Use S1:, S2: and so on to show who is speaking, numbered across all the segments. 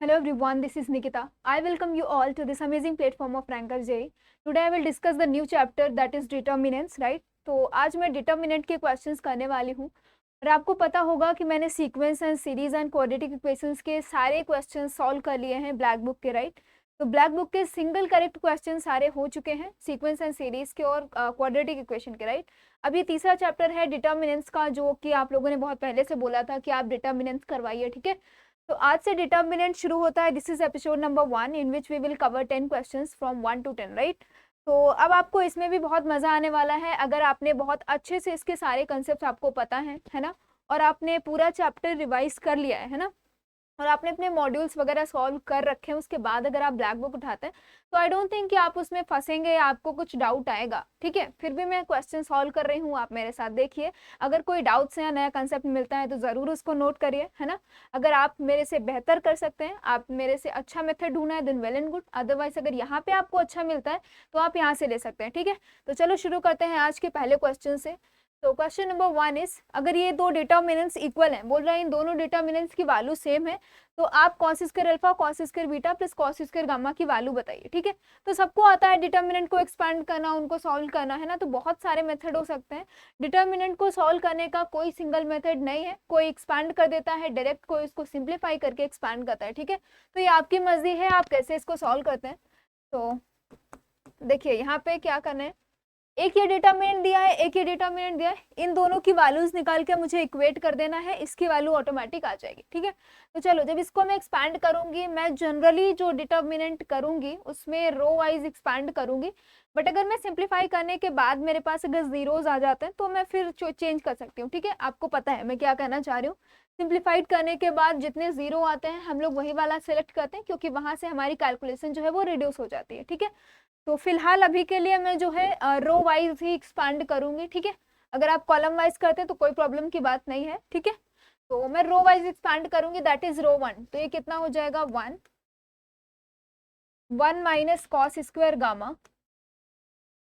S1: Hello everyone, this is Nikita. I welcome you all to this amazing platform of Ranker J. Today I will discuss the new chapter that is determinants, right? तो आज मैं determinant के questions करने वाली हूँ और आपको पता होगा कि मैंने sequence and series and quadratic equations के सारे क्वेश्चंस सॉल्व कर लिए हैं ब्लैक बुक के, राइट? तो ब्लैक बुक के सिंगल करेक्ट क्वेश्चन सारे हो चुके हैं सीक्वेंस एंड सीरीज के और क्वाड्रेटिक इक्वेशन के, राइट? अब ये तीसरा चैप्टर है डिटर्मिनेंट्स का, जो कि आप लोगों ने बहुत पहले से बोला था कि आप डिटर्मिनेंट्स करवाइए, ठीक है? तो आज से डिटर्मिनेंट शुरू होता है. This is episode number 1 in which we will cover 10 questions from 1 to 10, right? तो अब आपको इसमें भी बहुत मजा आने वाला है अगर आपने बहुत अच्छे से इसके सारे कंसेप्ट आपको पता है ना, और आपने पूरा चैप्टर रिवाइज कर लिया है ना, और आपने अपने मॉड्यूल्स वगैरह सॉल्व कर रखे हैं. उसके बाद अगर आप ब्लैक बुक उठाते हैं तो आई डोंट थिंक कि आप उसमें फंसेंगे या आपको कुछ डाउट आएगा, ठीक है? फिर भी मैं क्वेश्चन सॉल्व कर रही हूँ, आप मेरे साथ देखिए. अगर कोई डाउट्स या नया कंसेप्ट मिलता है तो ज़रूर उसको नोट करिए, है ना? अगर आप मेरे से बेहतर कर सकते हैं, आप मेरे से अच्छा मेथड ढूंढना है, then well and good. Otherwise अगर यहाँ पे आपको अच्छा मिलता है तो आप यहाँ से ले सकते हैं, ठीक है? तो चलो शुरू करते हैं आज के पहले क्वेश्चन से. तो क्वेश्चन नंबर 1 इज, अगर ये दो डिटर्मिनेंट्स इक्वल हैं, बोल रहे हैं इन दोनों डिटर्मिनेंट्स की वैल्यू सेम है, तो आप cos square alpha cos square beta plus cos square gamma की वैल्यू बताइए, ठीक है? तो सबको आता है डिटर्मिनेंट को एक्सपैंड करना, उनको सॉल्व करना, है ना? तो बहुत सारे मेथड हो सकते हैं. डिटर्मिनेंट को सॉल्व करने का कोई सिंगल मेथड नहीं है, कोई एक्सपैंड कर देता है डायरेक्ट, कोई इसको सिंप्लीफाई करके एक्सपैंड करता है, ठीक है? तो ये आपकी मर्जी है आप कैसे इसको सॉल्व करते हैं. तो देखिए यहाँ पे क्या करना है, एक ये डिटर्मिनेंट दिया है, एक ये डिटर्मिनेंट दिया है, इन दोनों की वैल्यूज निकाल के मुझे इक्वेट कर देना है, इसकी वैल्यू ऑटोमेटिक आ जाएगी, ठीक है? तो चलो, जब इसको मैं एक्सपैंड करूंगी, मैं जनरली जो डिटर्मिनेंट करूंगी उसमें रो वाइज एक्सपैंड करूंगी, बट अगर मैं सिंप्लीफाई करने के बाद मेरे पास अगर जीरोज आ जाते हैं तो मैं फिर चेंज कर सकती हूँ, ठीक है? आपको पता है मैं क्या कहना चाह रही हूँ. सिंप्लीफाइड करने के बाद जितने जीरो आते हैं हम लोग वही वाला सेलेक्ट करते हैं, क्योंकि वहां से हमारी कैलकुलेशन जो है वो रिड्यूस हो जाती है, ठीक है? तो फिलहाल अभी के लिए मैं जो है रो वाइज ही एक्सपांड करूंगी, ठीक है? अगर आप कॉलम वाइज करते हैं तो कोई प्रॉब्लम की बात नहीं है, ठीक है? तो मैं रो वाइज एक्सपांड करूंगी, दैट इज रो 1. तो ये कितना हो जाएगा, 1 minus cos square gamma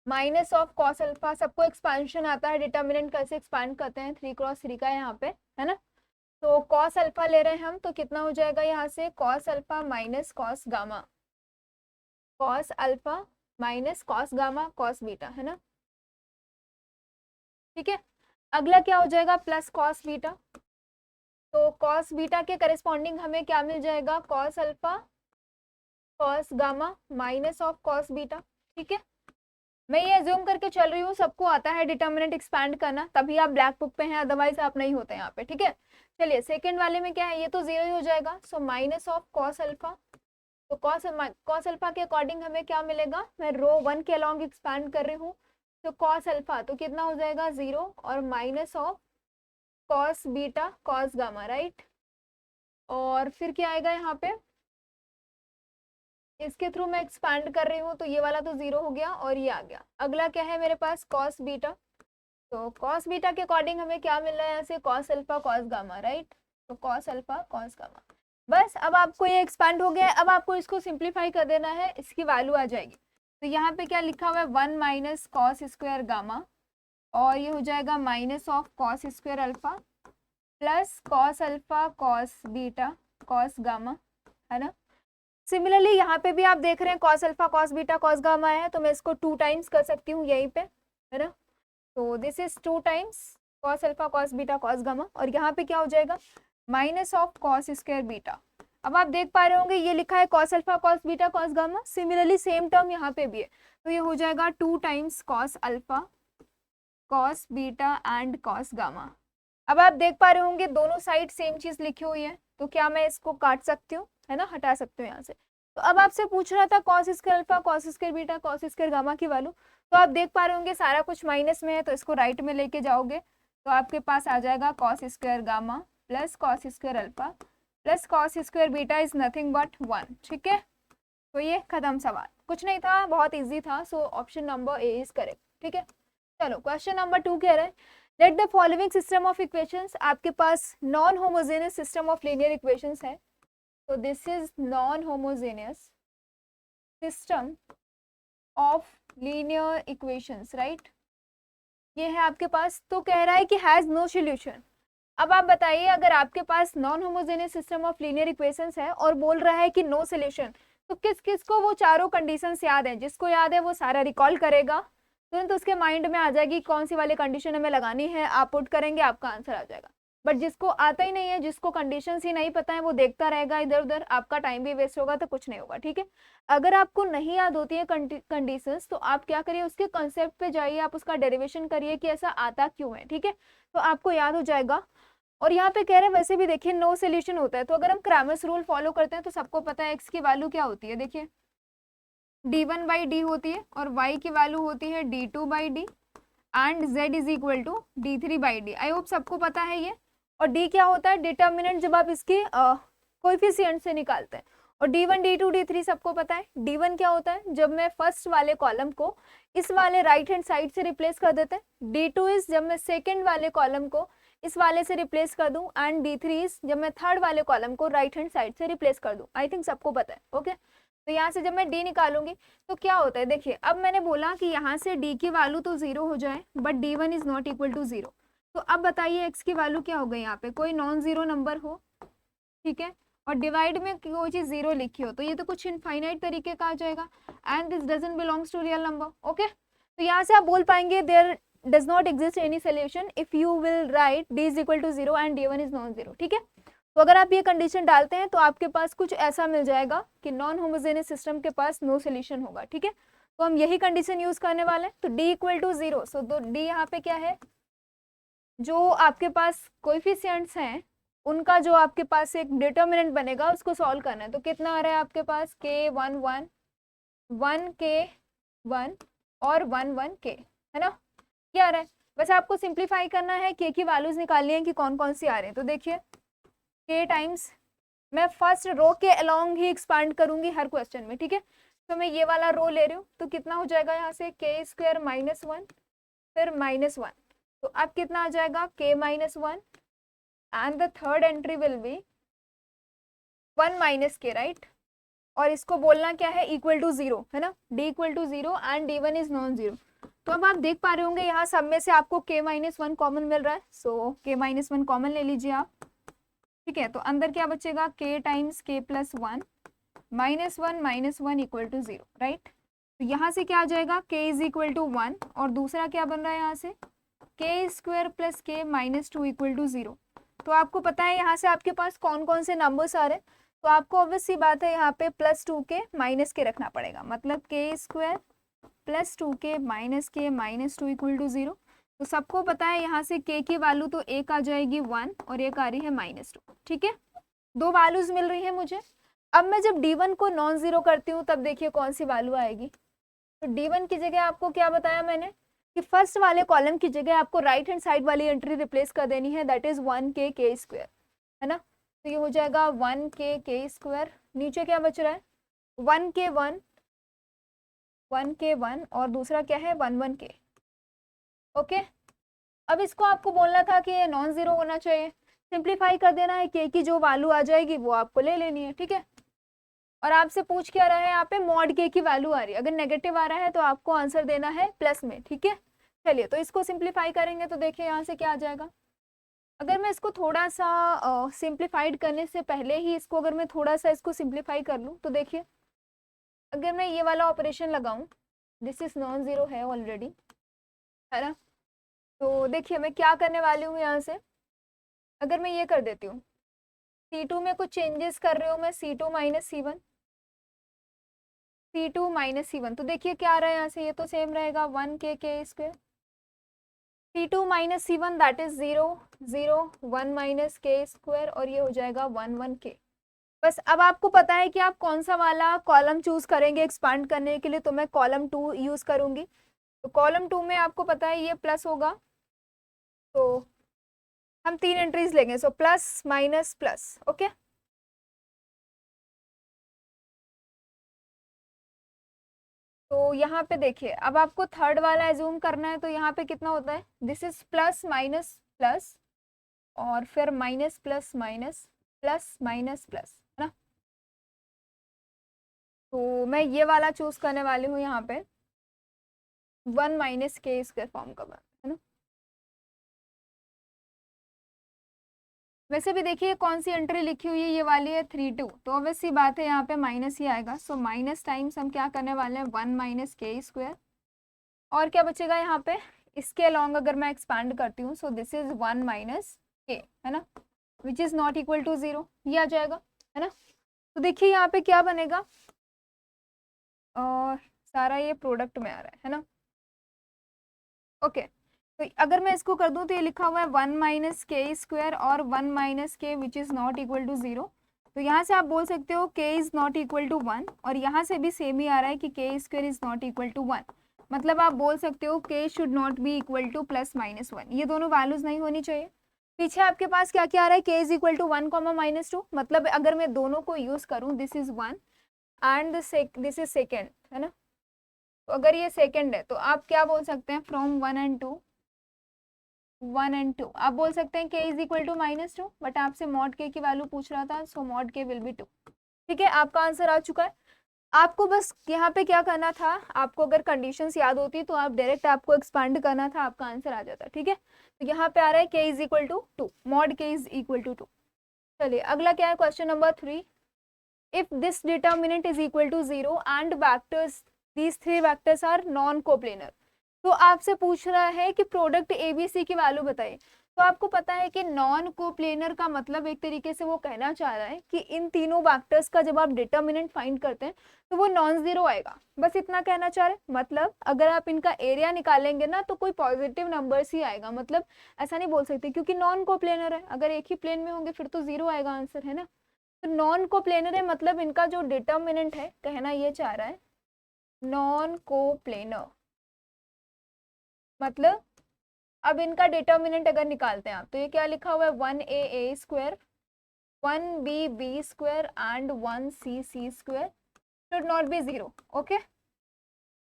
S1: minus of cos alpha. सबको एक्सपांशन आता है, डिटर्मिनेंट कैसे एक्सपांड करते हैं, 3 क्रॉस 3 का यहाँ पे, है ना? तो कॉस अल्फा ले रहे हैं हम, तो कितना हो जाएगा यहाँ से, cos alpha minus cos gamma, cos alpha minus cos gamma cos beta, है ना? ठीक है. अगला क्या हो जाएगा, प्लस कॉस बीटा. तो कॉस बीटा के करस्पॉन्डिंग हमें क्या मिल जाएगा, cos alpha cos gamma minus of cos beta, ठीक है? मैं ये अज्यूम करके चल रही हूँ सबको आता है डिटर्मिनेंट एक्सपैंड करना, तभी आप ब्लैक बुक पे हैं, अदरवाइज आप नहीं होते यहाँ पे, ठीक है? चलिए सेकंड वाले में क्या है, ये तो जीरो ही हो जाएगा. So minus of cos alpha, तो कॉस अल्फा के अकॉर्डिंग हमें क्या मिलेगा, मैं रो 1 के अलॉन्ग एक्सपैंड कर रही हूँ. तो कॉस अल्फा तो कितना हो जाएगा, 0 और minus of cos beta cos gamma, right? और फिर क्या आएगा यहाँ पे, इसके थ्रू मैं एक्सपैंड कर रही हूँ, तो ये वाला तो 0 हो गया और ये आ गया. अगला क्या है मेरे पास, कॉस बीटा. तो कॉस बीटा के अकॉर्डिंग हमें क्या मिल रहा है, ऐसे cos alpha cos gamma, right? तो कॉस अल्फा कॉस गामा. बस अब आपको ये एक्सपैंड हो गया है, अब आपको इसको सिंप्लीफाई कर देना है, इसकी वैल्यू आ जाएगी. तो यहाँ पे क्या लिखा हुआ है, 1 माइनस कॉस स्क्वायर गामा, और ये हो जाएगा minus of cos square alpha plus cos alpha cos beta cos gamma, है ना? सिमिलरली यहाँ पे भी आप देख रहे हैं cos alpha cos beta cos gamma है, तो मैं इसको 2 टाइम्स कर सकती हूँ यहीं पे, है ना? तो this is 2 times cos alpha cos beta cos gamma, और यहाँ पे क्या हो जाएगा, minus of cos square beta. अब आप देख पा रहे होंगे ये लिखा है cos alpha cos beta cos gamma, similarly same term यहाँ पे भी है, तो ये हो जाएगा 2 times cos alpha cos beta and cos gamma. अब आप देख पा रहे होंगे दोनों साइड सेम चीज लिखी हुई है, तो क्या मैं इसको काट सकती हूँ, है ना, हटा सकती हूँ यहाँ से. तो अब आपसे पूछ रहा था cos square alpha cos square beta cos square gamma की वैल्यू, तो आप देख पा रहे होंगे सारा कुछ माइनस में है, तो इसको राइट में लेके जाओगे तो आपके पास आ जाएगा cos square gamma plus cos square alpha plus cos square beta is nothing but 1, ठीक है? तो ये खत्म सवाल, कुछ नहीं था, बहुत ईजी था. So option number A is correct, ठीक है? चलो क्वेश्चन नंबर 2 कह रहे हैं, let the following system of equations. आपके पास non homogeneous system of linear equations है, तो this is non homogeneous system of linear equations, right? ये है आपके पास. तो कह रहा है कि हैज नो सॉल्यूशन. अब आप बताइए, अगर आपके पास non homogeneous system of linear equations है और बोल रहा है कि नो सोल्यूशन, तो किस किस को वो चारों कंडीशंस याद है? जिसको याद है वो सारा रिकॉल करेगा, तुरंत उसके माइंड में आ जाएगी कौन सी वाली कंडीशन हमें लगानी है, आप पुट करेंगे, आपका आंसर आ जाएगा। बट जिसको आता ही नहीं है, जिसको कंडीशंस ही नहीं पता है, वो देखता रहेगा इधर उधर, आपका टाइम भी वेस्ट होगा, तो कुछ नहीं होगा। ठीक है, अगर आपको नहीं याद होती है कंडीशंस, तो आप क्या करिए, उसके कॉन्सेप्ट पे जाइए, आप उसका डेरिवेशन करिए कि ऐसा आता क्यों है। ठीक है, तो आपको याद हो जाएगा। और यहाँ पे कह रहे हैं वैसे भी देखिए नो सोल्यूशन होता है, तो अगर हम क्रैमर्स रूल फॉलो करते हैं तो सबको पता है एक्स की वैल्यू क्या होती है, देखिए d1/d होती है और y की वैल्यू होती है d2/d and z is equal to d3/d। I hope सबको पता है ये। और d क्या होता है, डिटर्मिनेंट, जब आप इसके कोएफिशिएंट से निकालते हैं। और d1 d2 d3 सबको पता है। d1 क्या होता है, जब मैं फर्स्ट वाले कॉलम को इस वाले राइट हैंड साइड से रिप्लेस कर देते हैं। d2 इज जब मैं सेकेंड वाले कॉलम को इस वाले से रिप्लेस कर दूं, एंड d3 इज जब मैं थर्ड वाले कॉलम को राइट हैंड साइड से रिप्लेस कर दूं। आई थिंक सबको पता है। ओके, तो यहाँ से जब मैं d निकालूंगी तो क्या होता है, देखिए अब मैंने बोला कि यहाँ से d की वैल्यू तो 0 हो जाए, but d1 is not equal to 0। तो अब बताइए x की वैल्यू क्या हो गई, यहाँ पे कोई नॉन जीरो नंबर हो, ठीक है, और डिवाइड में कोई चीज 0 लिखी हो, तो ये तो कुछ इनफाइनाइट तरीके का आ जाएगा, and this doesn't belongs to real number. Okay, तो यहाँ से आप बोल पाएंगे there does not exist any solution if you will write d is equal to 0 and d1 is non zero. ठीक है, तो अगर आप ये कंडीशन डालते हैं तो आपके पास कुछ ऐसा मिल जाएगा कि नॉन होमोजेनियस सिस्टम के पास नो सोल्यूशन होगा। ठीक है, तो हम यही कंडीशन यूज करने वाले हैं। तो d इक्वल टू 0, सो तो d यहाँ पे क्या है, जो आपके पास कोएफिशिएंट्स हैं उनका जो आपके पास एक डिटर्मिनेंट बनेगा उसको सॉल्व करना है। तो कितना आ रहा है आपके पास, k1 1 1 k1 और 1 1 k, है ना, क्या आ रहा है। बस आपको सिंप्लीफाई करना है, k की वैल्यूज निकालनी है कि कौन कौन सी आ रहे हैं। तो देखिए k टाइम्स, मैं फर्स्ट रो के अलोंग ही एक्सपांड करूंगी हर क्वेश्चन में। ठीक है, तो मैं ये वाला रो ले रही हूँ, तो कितना हो जाएगा यहाँ से k² -1 फिर -1, तो अब कितना आ जाएगा k -1 and the third entry will be 1 - k, right. और इसको बोलना क्या है, इक्वल टू 0, है ना, d equal to 0 and d1 is non zero. तो अब आप देख पा रहे होंगे यहाँ सब में से आपको k -1 कॉमन मिल रहा है, सो k -1 कॉमन ले लीजिए आप। ठीक है, तो अंदर क्या बचेगा, k times k plus 1 -1 equal to 0, right. तो यहाँ से क्या आ जाएगा, k इज इक्वल टू 1 और दूसरा क्या बन रहा है यहाँ से k² plus k -2 equal to 0। तो आपको पता है यहाँ से आपके पास कौन कौन से नंबर्स आ रहे हैं, तो आपको ऑब्वियस सी बात है यहाँ पे +2k -k रखना पड़ेगा, मतलब k² प्लस 2k -k -2 = 0। तो सबको पता है यहाँ से k की वैल्यू तो एक आ जाएगी 1 और एक आ रही है -2। ठीक है, दो वैल्यूज मिल रही है मुझे। अब मैं जब d1 को नॉन जीरो करती हूँ तब देखिए कौन सी वैल्यू आएगी। तो d1 की जगह आपको क्या बताया मैंने कि फर्स्ट वाले कॉलम की जगह आपको राइट हैंड साइड वाली एंट्री रिप्लेस कर देनी है, दैट इज 1k k², है ना। तो ये हो जाएगा 1k k², नीचे क्या बच रहा है 1k1 और दूसरा क्या है 1 1 k। ओके, अब इसको आपको बोलना था कि ये नॉन जीरो होना चाहिए, सिंप्लीफाई कर देना है, k की जो वैल्यू आ जाएगी वो आपको ले लेनी है। ठीक है, और आपसे पूछ क्या रहा है यहाँ पे, मॉड k की वैल्यू आ रही है, अगर नेगेटिव आ रहा है तो आपको आंसर देना है प्लस में। ठीक है, चलिए तो इसको सिंप्लीफाई करेंगे तो देखिए यहाँ से क्या आ जाएगा। अगर मैं इसको थोड़ा सा सिंप्लीफाइड करने से पहले ही इसको अगर मैं थोड़ा सा इसको सिंप्लीफाई कर लूँ तो देखिए, अगर मैं ये वाला ऑपरेशन लगाऊं, दिस इज नॉन जीरो है ऑलरेडी, है ना। तो देखिए मैं क्या करने वाली हूँ यहाँ से, अगर मैं ये कर देती हूँ C2 में कुछ चेंजेस कर रही हूँ मैं, C2 - C1, तो देखिए क्या आ रहा है यहाँ से, ये तो सेम रहेगा 1k k², C2 - C1 that is 0 0 1 - k², और ये हो जाएगा 1 1 k। बस अब आपको पता है कि आप कौन सा वाला कॉलम चूज करेंगे एक्सपांड करने के लिए, तो मैं कॉलम 2 यूज करूंगी। तो कॉलम 2 में आपको पता है ये प्लस होगा, तो हम 3 एंट्रीज लेंगे, so plus minus plus. Okay, तो यहाँ पे देखिए अब आपको थर्ड वाला एज्यूम करना है, तो यहाँ पे कितना होता है, this is plus minus plus और फिर minus plus minus plus minus plus, है ना। तो मैं ये वाला चूज करने वाली हूँ यहाँ पे 1 - k² फॉर्म का, है ना। वैसे भी देखिए कौन सी एंट्री लिखी हुई है, ये वाली है 3 2, तो ऑब्वियस सी बात है यहाँ पे माइनस ही आएगा। सो माइनस टाइम्स हम क्या करने वाले हैं 1 माइनस के स्क्वायर, और क्या बचेगा यहाँ पे, इसके अलॉन्ग अगर मैं एक्सपांड करती हूँ, so this is 1 minus K, है ना, which is not equal to 0, ये आ जाएगा, है ना। तो देखिए यहाँ पे क्या बनेगा, और सारा ये प्रोडक्ट में आ रहा है ना। ओके, तो अगर मैं इसको कर दूं तो ये लिखा हुआ है 1 माइनस के स्क्वायर और 1 minus K which is not equal to 0। तो यहाँ से आप बोल सकते हो के इज नॉट इक्वल टू 1, और यहाँ से भी सेम ही आ रहा है कि K square is not equal to 1। मतलब आप बोल सकते हो K should not be equal to plus minus 1, ये दोनों वैल्यूज नहीं होनी चाहिए। पीछे आपके पास क्या क्या आ रहा है, K is equal to 1 comma minus 2, मतलब अगर मैं दोनों को यूज करूँ, this is 1 and this is second, है ना। तो अगर ये सेकेंड है तो आप क्या बोल सकते हैं, फ्रॉम 1 एंड 2, 1 एंड 2 आप बोल सकते हैं K is equal to minus 2, but आपसे मॉड के की वैल्यू पूछ रहा था, so mod K will be 2। ठीक है, आपका आंसर आ चुका है। आपको बस यहाँ पे क्या करना था, आपको अगर कंडीशंस याद होती तो आप डायरेक्ट आपको एक्सपांड करना था, आपका आंसर आ जाता। ठीक है, तो यहाँ पे आ रहा है K is equal to 2, mod K is equal to 2। चलिए अगला क्या है, question number 3। If this determinant is equal to 0 and vectors, these 3 vectors are non coplanar. तो आपसे पूछ रहा है कि प्रोडक्ट एबीसी की वैल्यू बताइए। तो आपको पता है कि नॉन कोप्लेनर का मतलब एक तरीके से वो कहना चाह रहा है कि इन तीनों वेक्टर्स का जब आप डिटर्मिनेंट फाइंड करते हैं तो वो नॉन जीरो आएगा, बस इतना कहना चाह रहे हैं। मतलब अगर आप इनका एरिया निकालेंगे ना तो कोई पॉजिटिव नंबर्स ही आएगा, मतलब ऐसा नहीं बोल सकते क्योंकि नॉन कोप्लेनर है, अगर एक ही प्लेन में होंगे फिर तो जीरो आएगा आंसर, है ना। तो नॉन कोप्लेनर है, मतलब इनका जो डिटर्मिनेंट है, कहना ये चाह रहा है नॉन कोप्लेनर, मतलब अब इनका डिटर्मिनेंट अगर निकालते हैं आप, तो ये क्या लिखा हुआ है 1a square, 1b square and 1c square should not B 0। Okay,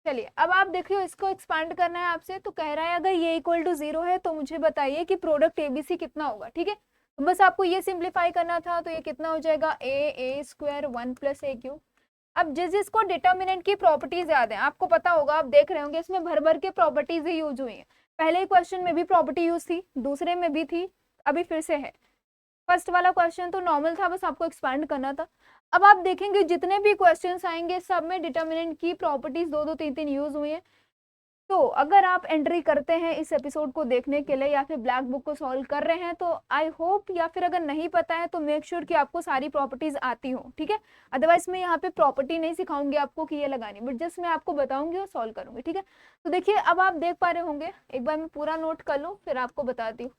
S1: चलिए अब आप देखियो, इसको एक्सपांड करना है आपसे, तो कह रहा है अगर ये इक्वल टू 0 है तो मुझे बताइए कि प्रोडक्ट एबीसी कितना होगा। ठीक है, तो बस आपको ये सिंप्लीफाई करना था, तो ये कितना हो जाएगा a square 1 plus a cube. अब जिस जिसको डिटर्मिनेंट की प्रॉपर्टीज याद है, आपको पता होगा, आप देख रहे होंगे इसमें भर भर के प्रॉपर्टीज ही यूज हुई हैं। पहले क्वेश्चन में भी प्रॉपर्टी यूज थी, दूसरे में भी थी, अभी फिर से है। फर्स्ट वाला क्वेश्चन तो नॉर्मल था, बस आपको एक्सपांड करना था। अब आप देखेंगे जितने भी क्वेश्चंस आएंगे सब में डिटर्मिनेंट की प्रॉपर्टीज 2 2 3 3 यूज हुई है। तो अगर आप एंट्री करते हैं इस एपिसोड को देखने के लिए या फिर ब्लैक बुक को सॉल्व कर रहे हैं तो आई होप, या फिर अगर नहीं पता है तो मेक श्योर कि आपको सारी प्रॉपर्टीज आती हो। ठीक है, अदरवाइज मैं यहाँ पे प्रॉपर्टी नहीं सिखाऊंगी आपको कि ये लगानी, बट जस्ट मैं आपको बताऊंगी और सॉल्व करूंगी। ठीक है, तो देखिए अब आप देख पा रहे होंगे, एक बार मैं पूरा नोट कर लूँ फिर आपको बताती हूँ।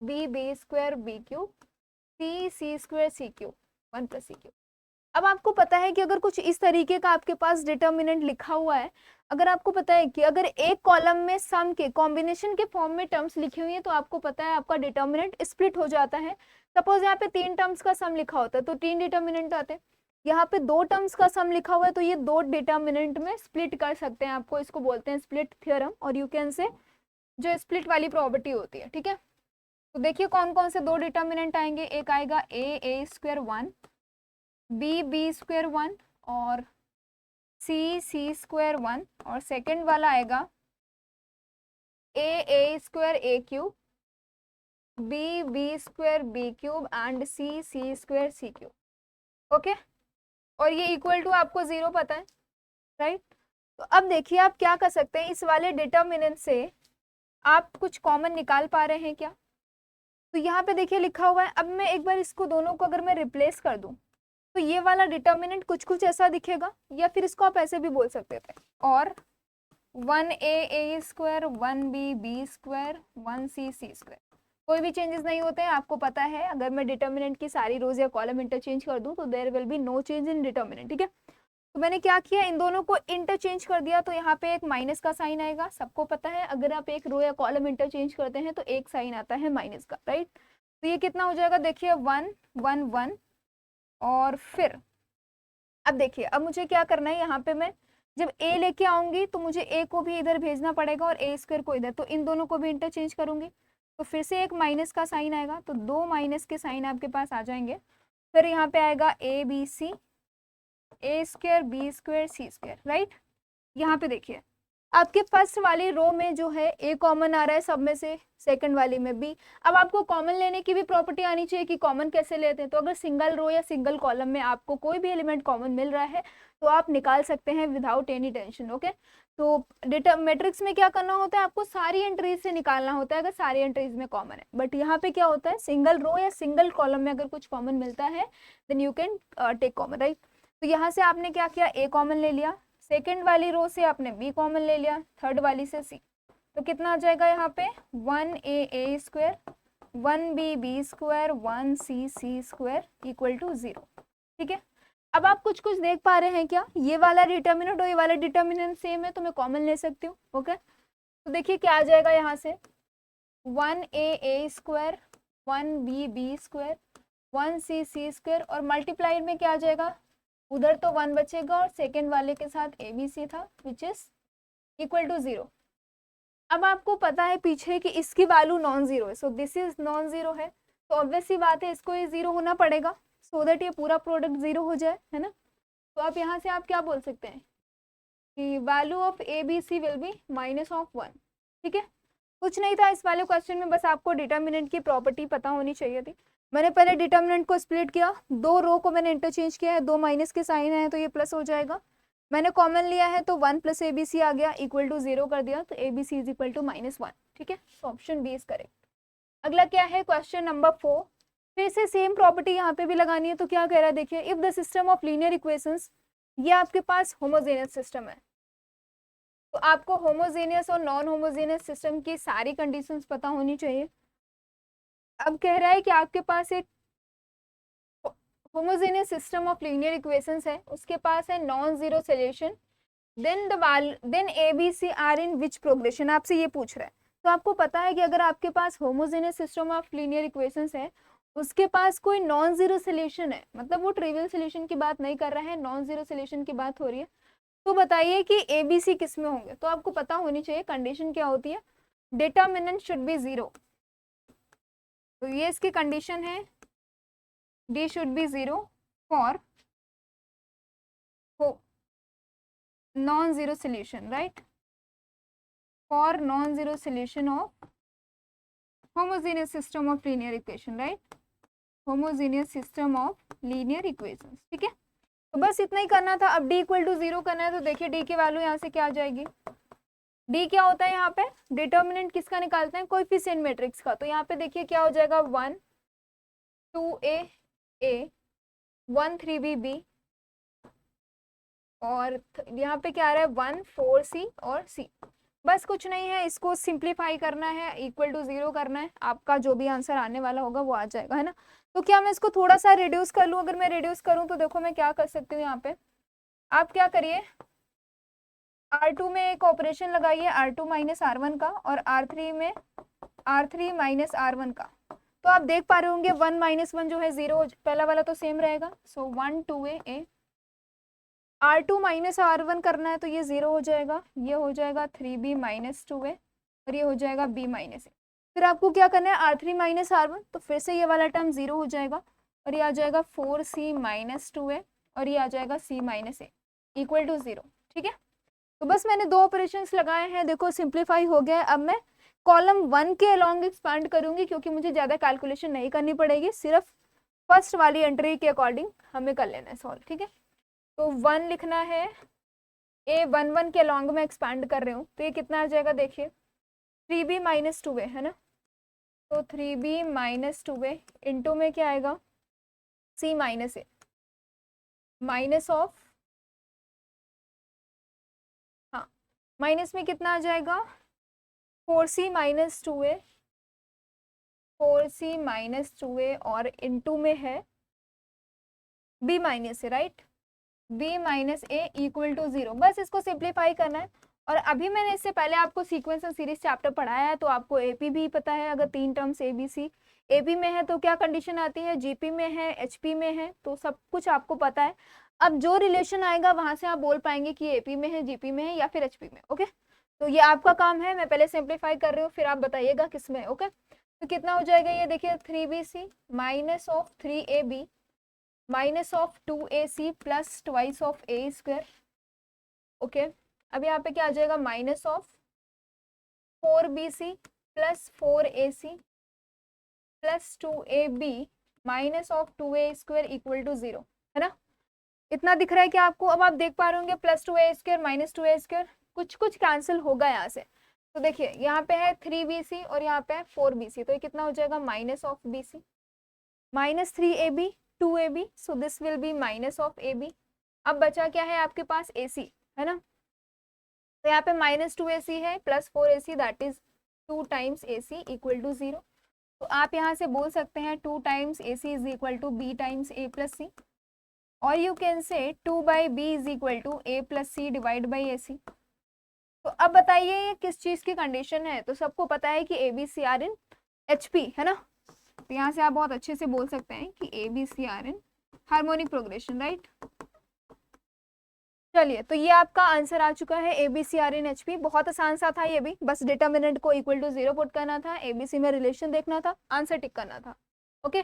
S1: बी स्क्वायर बी क्यूब, सी स्क्वायर सी क्यूब, 1 प्लस सी क्यूब। अब आपको पता है कि अगर कुछ इस तरीके का आपके पास डिटर्मिनेंट लिखा हुआ है, अगर आपको पता है कि अगर एक कॉलम में सम के कॉम्बिनेशन के फॉर्म में टर्म्स लिखी हुई है तो आपको पता है आपका डिटर्मिनेंट स्प्लिट हो जाता है। सपोज यहाँ पे 3 टर्म्स का सम लिखा होता है तो 3 डिटर्मिनेंट आते हैं। यहाँ पे 2 टर्म्स का सम लिखा हुआ है तो ये 2 डिटर्मिनेंट में स्प्लिट कर सकते हैं आपको, इसको बोलते हैं स्प्लिट थ्योरम, और यू कैन से जो स्प्लिट वाली प्रॉपर्टी होती है। ठीक है, तो देखिए कौन कौन से 2 डिटर्मिनेंट आएंगे, एक आएगा ए स्क्वायर 1, बी स्क्वायर 1 और सी स्क्वायर 1, और सेकेंड वाला आएगा A square A cube, B square B cube and C square C cube. Okay, और ये इक्वल टू आपको 0 पता है, राइट। तो अब देखिए आप क्या कर सकते हैं, इस वाले डिटर्मिनेंट से आप कुछ कॉमन निकाल पा रहे हैं क्या। तो यहाँ पे देखिए लिखा हुआ है, अब मैं एक बार इसको दोनों को अगर मैं रिप्लेस कर दूं तो ये वाला डिटर्मिनेंट कुछ कुछ ऐसा दिखेगा, या फिर इसको आप ऐसे भी बोल सकते थे, और 1a square 1b square 1c square, कोई भी चेंजेस नहीं होते हैं। आपको पता है अगर मैं डिटर्मिनेंट की सारी रोज या कॉलम इंटरचेंज कर दूं तो there will be no change in determinant. ठीक है, तो मैंने क्या किया, इन दोनों को इंटरचेंज कर दिया, तो यहाँ पे एक माइनस का साइन आएगा। सबको पता है अगर आप एक रो या कॉलम इंटरचेंज करते हैं तो एक साइन आता है माइनस का, राइट। तो ये कितना हो जाएगा, देखिए 1 1 1, और फिर अब देखिए अब मुझे क्या करना है, यहाँ पे मैं जब a लेके आऊंगी तो मुझे a को भी इधर भेजना पड़ेगा और a स्क्वायर को इधर, तो इन दोनों को भी इंटरचेंज करूंगी तो फिर से एक माइनस का साइन आएगा, तो 2 माइनस के साइन आपके पास आ जाएंगे। फिर यहाँ पे आएगा a b c, a square b square c square, right. यहाँ पे देखिए आपके फर्स्ट वाली रो में जो है ए कॉमन आ रहा है सब में से, सेकंड वाली में बी। अब आपको कॉमन लेने की भी प्रॉपर्टी आनी चाहिए कि कॉमन कैसे लेते हैं। तो अगर सिंगल रो या सिंगल कॉलम में आपको कोई भी एलिमेंट कॉमन मिल रहा है तो आप निकाल सकते हैं विदाउट एनी टेंशन। ओके, तो डेटा मैट्रिक्स में क्या करना होता है, आपको सारी एंट्रीज से निकालना होता है अगर सारी एंट्रीज में कॉमन है। बट यहाँ पे क्या होता है, सिंगल रो या सिंगल कॉलम में अगर कुछ कॉमन मिलता है then you can take common, right. तो यहाँ से आपने क्या किया, ए कॉमन ले लिया, सेकेंड वाली रो से आपने बी कॉमन ले लिया, थर्ड वाली से सी। तो कितना आ जाएगा यहाँ पे 1a square 1b square 1c square equal to 0। ठीक है, अब आप कुछ कुछ देख पा रहे हैं क्या, ये वाला डिटर्मिनेंट और ये वाला डिटर्मिनेंट सेम है तो मैं कॉमन ले सकती हूँ। ओके, तो देखिए क्या आ जाएगा यहाँ से 1a square 1b square 1c square और मल्टीप्लाइड में क्या आ जाएगा, उधर तो 1 बचेगा और सेकेंड वाले के साथ ABC था विच इज इक्वल टू 0। अब आपको पता है पीछे कि इसकी वैल्यू नॉन जीरो है, so this is non zero है, तो ऑब्वियस सी बात है इसको ये जीरो होना पड़ेगा सो दैट ये पूरा प्रोडक्ट जीरो हो जाए, है ना। तो आप यहाँ से आप क्या बोल सकते हैं कि value of ABC will be -1। ठीक है, कुछ नहीं था इस वाले क्वेश्चन में, बस आपको डिटर्मिनेंट की प्रॉपर्टी पता होनी चाहिए थी। मैंने पहले डिटर्मिनेंट को स्प्लिट किया, दो रो को मैंने इंटरचेंज किया है, दो माइनस के साइन है तो ये प्लस हो जाएगा। मैंने कॉमन लिया है तो 1 + ABC आ गया इक्वल टू 0 कर दिया तो ABC इज इक्वल टू -1। ठीक है, तो ऑप्शन बी इज करेक्ट। अगला क्या है, क्वेश्चन नंबर 4। फिर से सेम प्रॉपर्टी यहाँ पे भी लगानी है। तो क्या कह रहा है, देखिए if the system of linear equations, ये आपके पास होमोजेनियस सिस्टम है तो आपको होमोजेनियस और नॉन होमोजेनियस सिस्टम की सारी कंडीशंस पता होनी चाहिए। अब कह रहा है कि आपके पास एक homogeneous system of linear equations है, उसके पास है non zero solution, then ABC are in which progression, आपसे ये पूछ रहा है। तो आपको पता है कि अगर आपके पास homogeneous system of linear equations है, उसके पास कोई नॉन जीरो सॉल्यूशन है, मतलब वो ट्रिवियल सॉल्यूशन की बात नहीं कर रहा है, नॉन जीरो सॉल्यूशन की बात हो रही है। तो बताइए कि ABC किस में होंगे। तो आपको पता होनी चाहिए कंडीशन क्या होती है, डिटर्मिनेंट शुड बी 0। तो ये इसकी कंडीशन है, D should be 0 for non-zero solution, right? For non-zero solution of homogeneous system of linear equation, right? Homogeneous system of linear equations। ठीक है, तो बस इतना ही करना था। अब D इक्वल टू 0 करना है तो देखिए D की वैल्यू यहाँ से क्या आ जाएगी, D क्या होता है यहाँ पे, डिटर्मिनेंट किसका निकालते हैं, कोएफिशिएंट मैट्रिक्स का। तो यहाँ पे देखिए क्या हो जाएगा 1 2a a 1 3b b और यहाँ पे क्या आ रहा है 1 4c और c। बस कुछ नहीं है, इसको सिंप्लीफाई करना है, इक्वल टू 0 करना है, आपका जो भी आंसर आने वाला होगा वो आ जाएगा, है ना। तो क्या मैं इसको थोड़ा सा रिड्यूस कर लूँ, अगर मैं रिड्यूस करूँ तो देखो मैं क्या कर सकती हूँ। यहाँ पे आप क्या करिए, R2 में एक ऑपरेशन लगाइए R2 - R1 का और R3 में R3 - R1 का। तो आप देख पा रहे होंगे 1 - 1 जो है 0, पहला वाला तो सेम रहेगा, सो 1 2a R2 - R1 करना है तो ये 0 हो जाएगा, ये हो जाएगा 3b - 2a और ये हो जाएगा b - a। फिर आपको क्या करना है R3 - R1, तो फिर से ये वाला टर्म 0 हो जाएगा और ये आ जाएगा 4c - 2a और ये आ जाएगा c - a इक्वल टू 0। ठीक है, तो बस मैंने दो ऑपरेशंस लगाए हैं, देखो सिंप्लीफाई हो गया। अब मैं कॉलम 1 के अलोंग एक्सपांड करूंगी क्योंकि मुझे ज़्यादा कैलकुलेशन नहीं करनी पड़ेगी, सिर्फ फर्स्ट वाली एंट्री के अकॉर्डिंग हमें कर लेना है सॉल्व। ठीक है, तो 1 लिखना है, A11 के अलोंग में एक्सपांड कर रही हूँ तो ये कितना आ जाएगा, देखिए 3b - 2a, है ना। तो 3b - 2a इंटू में क्या आएगा c - a माइनस ऑफ, हाँ माइनस में कितना आ जाएगा 4c - 2a 4c - 2a और इंटू में है b - a, right, b - a equal to 0। बस इसको सिंप्लीफाई करना है। और अभी मैंने इससे पहले आपको सीक्वेंस और सीरीज चैप्टर पढ़ाया है तो आपको एपी भी पता है। अगर 3 टर्म्स ABC एपी में है तो क्या कंडीशन आती है, जीपी में है, एचपी में है, तो सब कुछ आपको पता है। अब जो रिलेशन आएगा वहां से आप बोल पाएंगे कि एपी में है, जीपी में है या फिर एचपी में। ओके, तो ये आपका काम है, मैं पहले सिंप्लीफाई कर रही हूँ फिर आप बताइएगा किस में। ओके, तो कितना हो जाएगा, ये देखिए 3bc minus of 3ab minus of 2ac plus twice of a square. Okay, अब यहाँ पे क्या आ जाएगा, minus of 4BC plus 4AC plus 2AB minus of 2A² equal to 0, है ना। इतना दिख रहा है कि आपको, अब आप देख पा रहे होंगे प्लस 2A² माइनस 2A², कुछ कुछ कैंसिल होगा यहाँ से। तो देखिए यहाँ पे है 3BC और यहाँ पे है 4BC, तो ये कितना हो जाएगा, minus of BC minus 3AB 2AB, so this will be minus of AB। अब बचा क्या है आपके पास, AC, है ना। तो यहाँ पे माइनस 2AC है plus 4AC, that is 2 times AC equal to 0। तो आप यहाँ से बोल सकते हैं 2 times AC is equal to B times A plus C, और you can say 2/B is equal to A plus C divide by AC। तो अब बताइए ये किस चीज़ की कंडीशन है, तो सबको पता है कि ABC आर इन HP, है ना। तो यहाँ से आप बहुत अच्छे से बोल सकते हैं कि ABC are in harmonic progression, right. चलिए, तो ये आपका आंसर आ चुका है, ABC आर इन HP। बहुत आसान सा था ये भी, बस डिटर्मिनेंट को इक्वल टू 0 पुट करना था, ABC में रिलेशन देखना था, आंसर टिक करना था। ओके।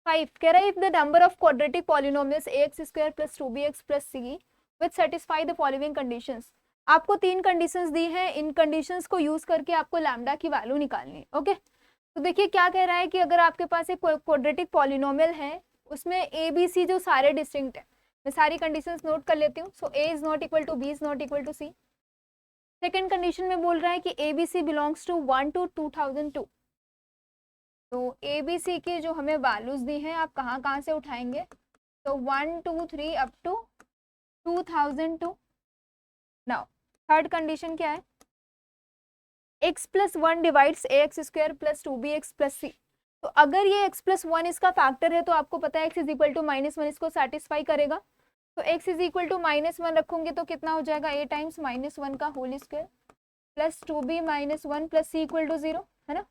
S1: 5 कह रहा है if the number of quadratic polynomials ax² plus 2bx plus c which satisfy the following conditions. आपको 3 कंडीशंस दी हैं, इन कंडीशंस को यूज करके आपको लैम्डा की वैल्यू निकालनी है। ओके। तो देखिए क्या कह रहा है कि अगर आपके पास एक क्वाड्रेटिक पॉलिनोमियल है, उसमें ABC जो सारे डिस्टिंक्ट है, मैं सारी कंडीशंस नोट कर लेती हूँ। So A is not equal to B is not equal to C। Second condition में बोल रहा है कि ABC बिलोंग्स टू 1 to 2002। तो ABC की जो हमें वैल्यूज दी हैं, आप कहाँ कहाँ से उठाएंगे, तो 1 2 3 up to 2002। Now third condition क्या है, x plus 1 divides ax² plus 2bx plus c। तो अगर ये x प्लस 1 इसका फैक्टर है, तो आपको पता है x इज इक्वल टू -1 इसको सेटिस्फाई करेगा। तो x इज इक्वल टू -1 रखूंगे तो कितना हो जाएगा, a टाइम्स -1 का whole square plus 2b -1 plus c equal to 0, है ना।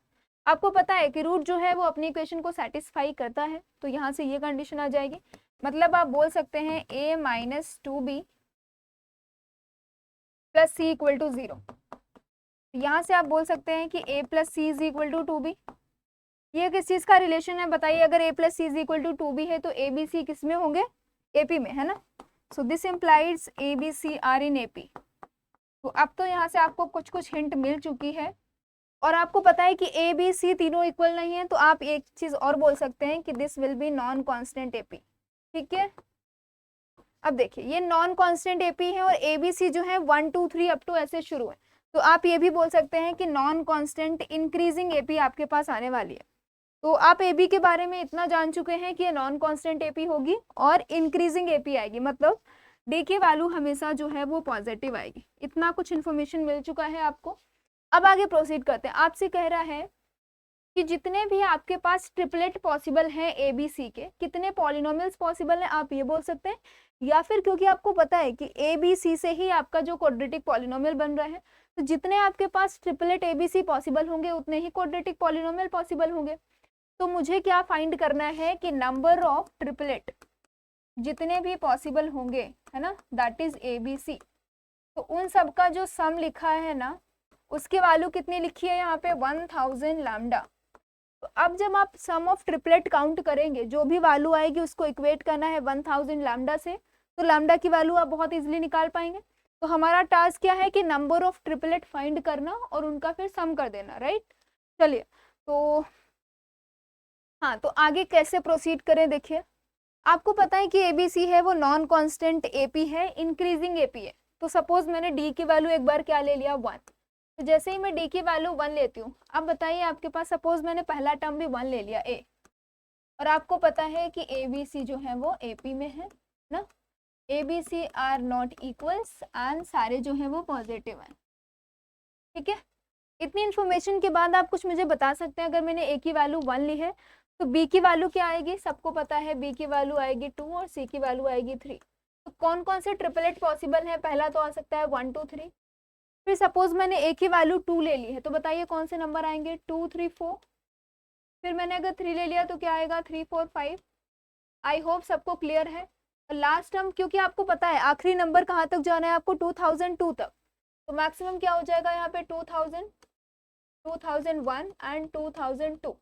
S1: आपको पता है कि रूट जो है वो अपनी इक्वेशन को सेटिस्फाई करता है, तो यहाँ से ये कंडीशन आ जाएगी। मतलब आप बोल सकते हैं a minus 2b plus c equal to 0। यहाँ से आप बोल सकते हैं कि a plus C is equal to 2b। ये किस चीज़ का रिलेशन है बताइए, अगर a plus C is equal to 2b है तो a b c किस में होंगे, AP में, है ना। So this implies a b c are in AP। तो अब तो यहाँ से आपको कुछ कुछ हिंट मिल चुकी है, और आपको पता है कि A B C तीनों इक्वल नहीं है, तो आप एक चीज़ और बोल सकते हैं कि this will be non constant AP। ठीक है। अब देखिए ये नॉन कॉन्स्टेंट AP है और A B C जो है 1 2 3 अप टू ऐसे शुरू है, तो आप ये भी बोल सकते हैं कि नॉन कॉन्स्टेंट इंक्रीजिंग AP आपके पास आने वाली है। तो आप AB के बारे में इतना जान चुके हैं कि ये नॉन कॉन्स्टेंट AP होगी और इंक्रीजिंग AP आएगी, मतलब D की वैल्यू हमेशा जो है वो पॉजिटिव आएगी। इतना कुछ इन्फॉर्मेशन मिल चुका है आपको। अब आगे प्रोसीड करते हैं। आपसे कह रहा है कि जितने भी आपके पास ट्रिपलेट पॉसिबल हैं ABC के, कितने पॉलिनोमियल्स पॉसिबल हैं आप ये बोल सकते हैं, या फिर क्योंकि आपको पता है कि ABC से ही आपका जो क्वाड्रेटिक पॉलिनोमियल बन रहा है, तो जितने आपके पास ट्रिपलेट ABC पॉसिबल होंगे उतने ही क्वाड्रेटिक पॉलिनोमियल पॉसिबल होंगे। तो मुझे क्या फाइंड करना है कि नंबर ऑफ ट्रिपलेट जितने भी पॉसिबल होंगे, है ना, दैट इज ABC। तो उन सब का जो सम लिखा है ना, उसकी वैल्यू कितनी लिखी है यहाँ पे, 1000 लैम्डा। तो अब जब आप सम ऑफ ट्रिपलेट काउंट करेंगे, जो भी वैल्यू आएगी उसको इक्वेट करना है 1000 लैम्डा से, तो लैम्डा की वैल्यू आप बहुत इजीली निकाल पाएंगे। तो हमारा टास्क क्या है कि नंबर ऑफ ट्रिपलेट फाइंड करना और उनका फिर सम कर देना, राइट। चलिए, तो हाँ, तो आगे कैसे प्रोसीड करें, देखिए आपको पता है कि ABC है वो नॉन कांस्टेंट AP है, इंक्रीजिंग AP है। तो सपोज मैंने D की वैल्यू एक बार क्या ले लिया, 1। तो जैसे ही मैं D की वैल्यू 1 लेती हूँ, अब बताइए आपके पास सपोज मैंने पहला टर्म भी 1 ले लिया A, और आपको पता है कि ABC जो है वो AP में है ना, ABC are not equals and सारे जो है वो पॉजिटिव हैं। ठीक है। इतनी इन्फॉर्मेशन के बाद आप कुछ मुझे बता सकते हैं, अगर मैंने A की वैल्यू 1 ली है तो B की वैल्यू क्या आएगी, सबको पता है B की वैल्यू आएगी 2 और C की वैल्यू आएगी 3। तो कौन कौन से ट्रिपलेट पॉसिबल है, पहला तो आ सकता है 1 2 3। फिर सपोज मैंने A की वैल्यू 2 ले ली है, तो बताइए कौन से नंबर आएंगे, 2 3 4। फिर मैंने अगर 3 ले लिया तो क्या आएगा, 3 4 5। आई होप सबको क्लियर है। लास्ट टर्म, क्योंकि आपको पता है आखिरी नंबर कहाँ तक जाना है आपको, 2002 तक, तो मैक्सिमम क्या हो जाएगा यहाँ पे 2000, 2001 एंड 2002।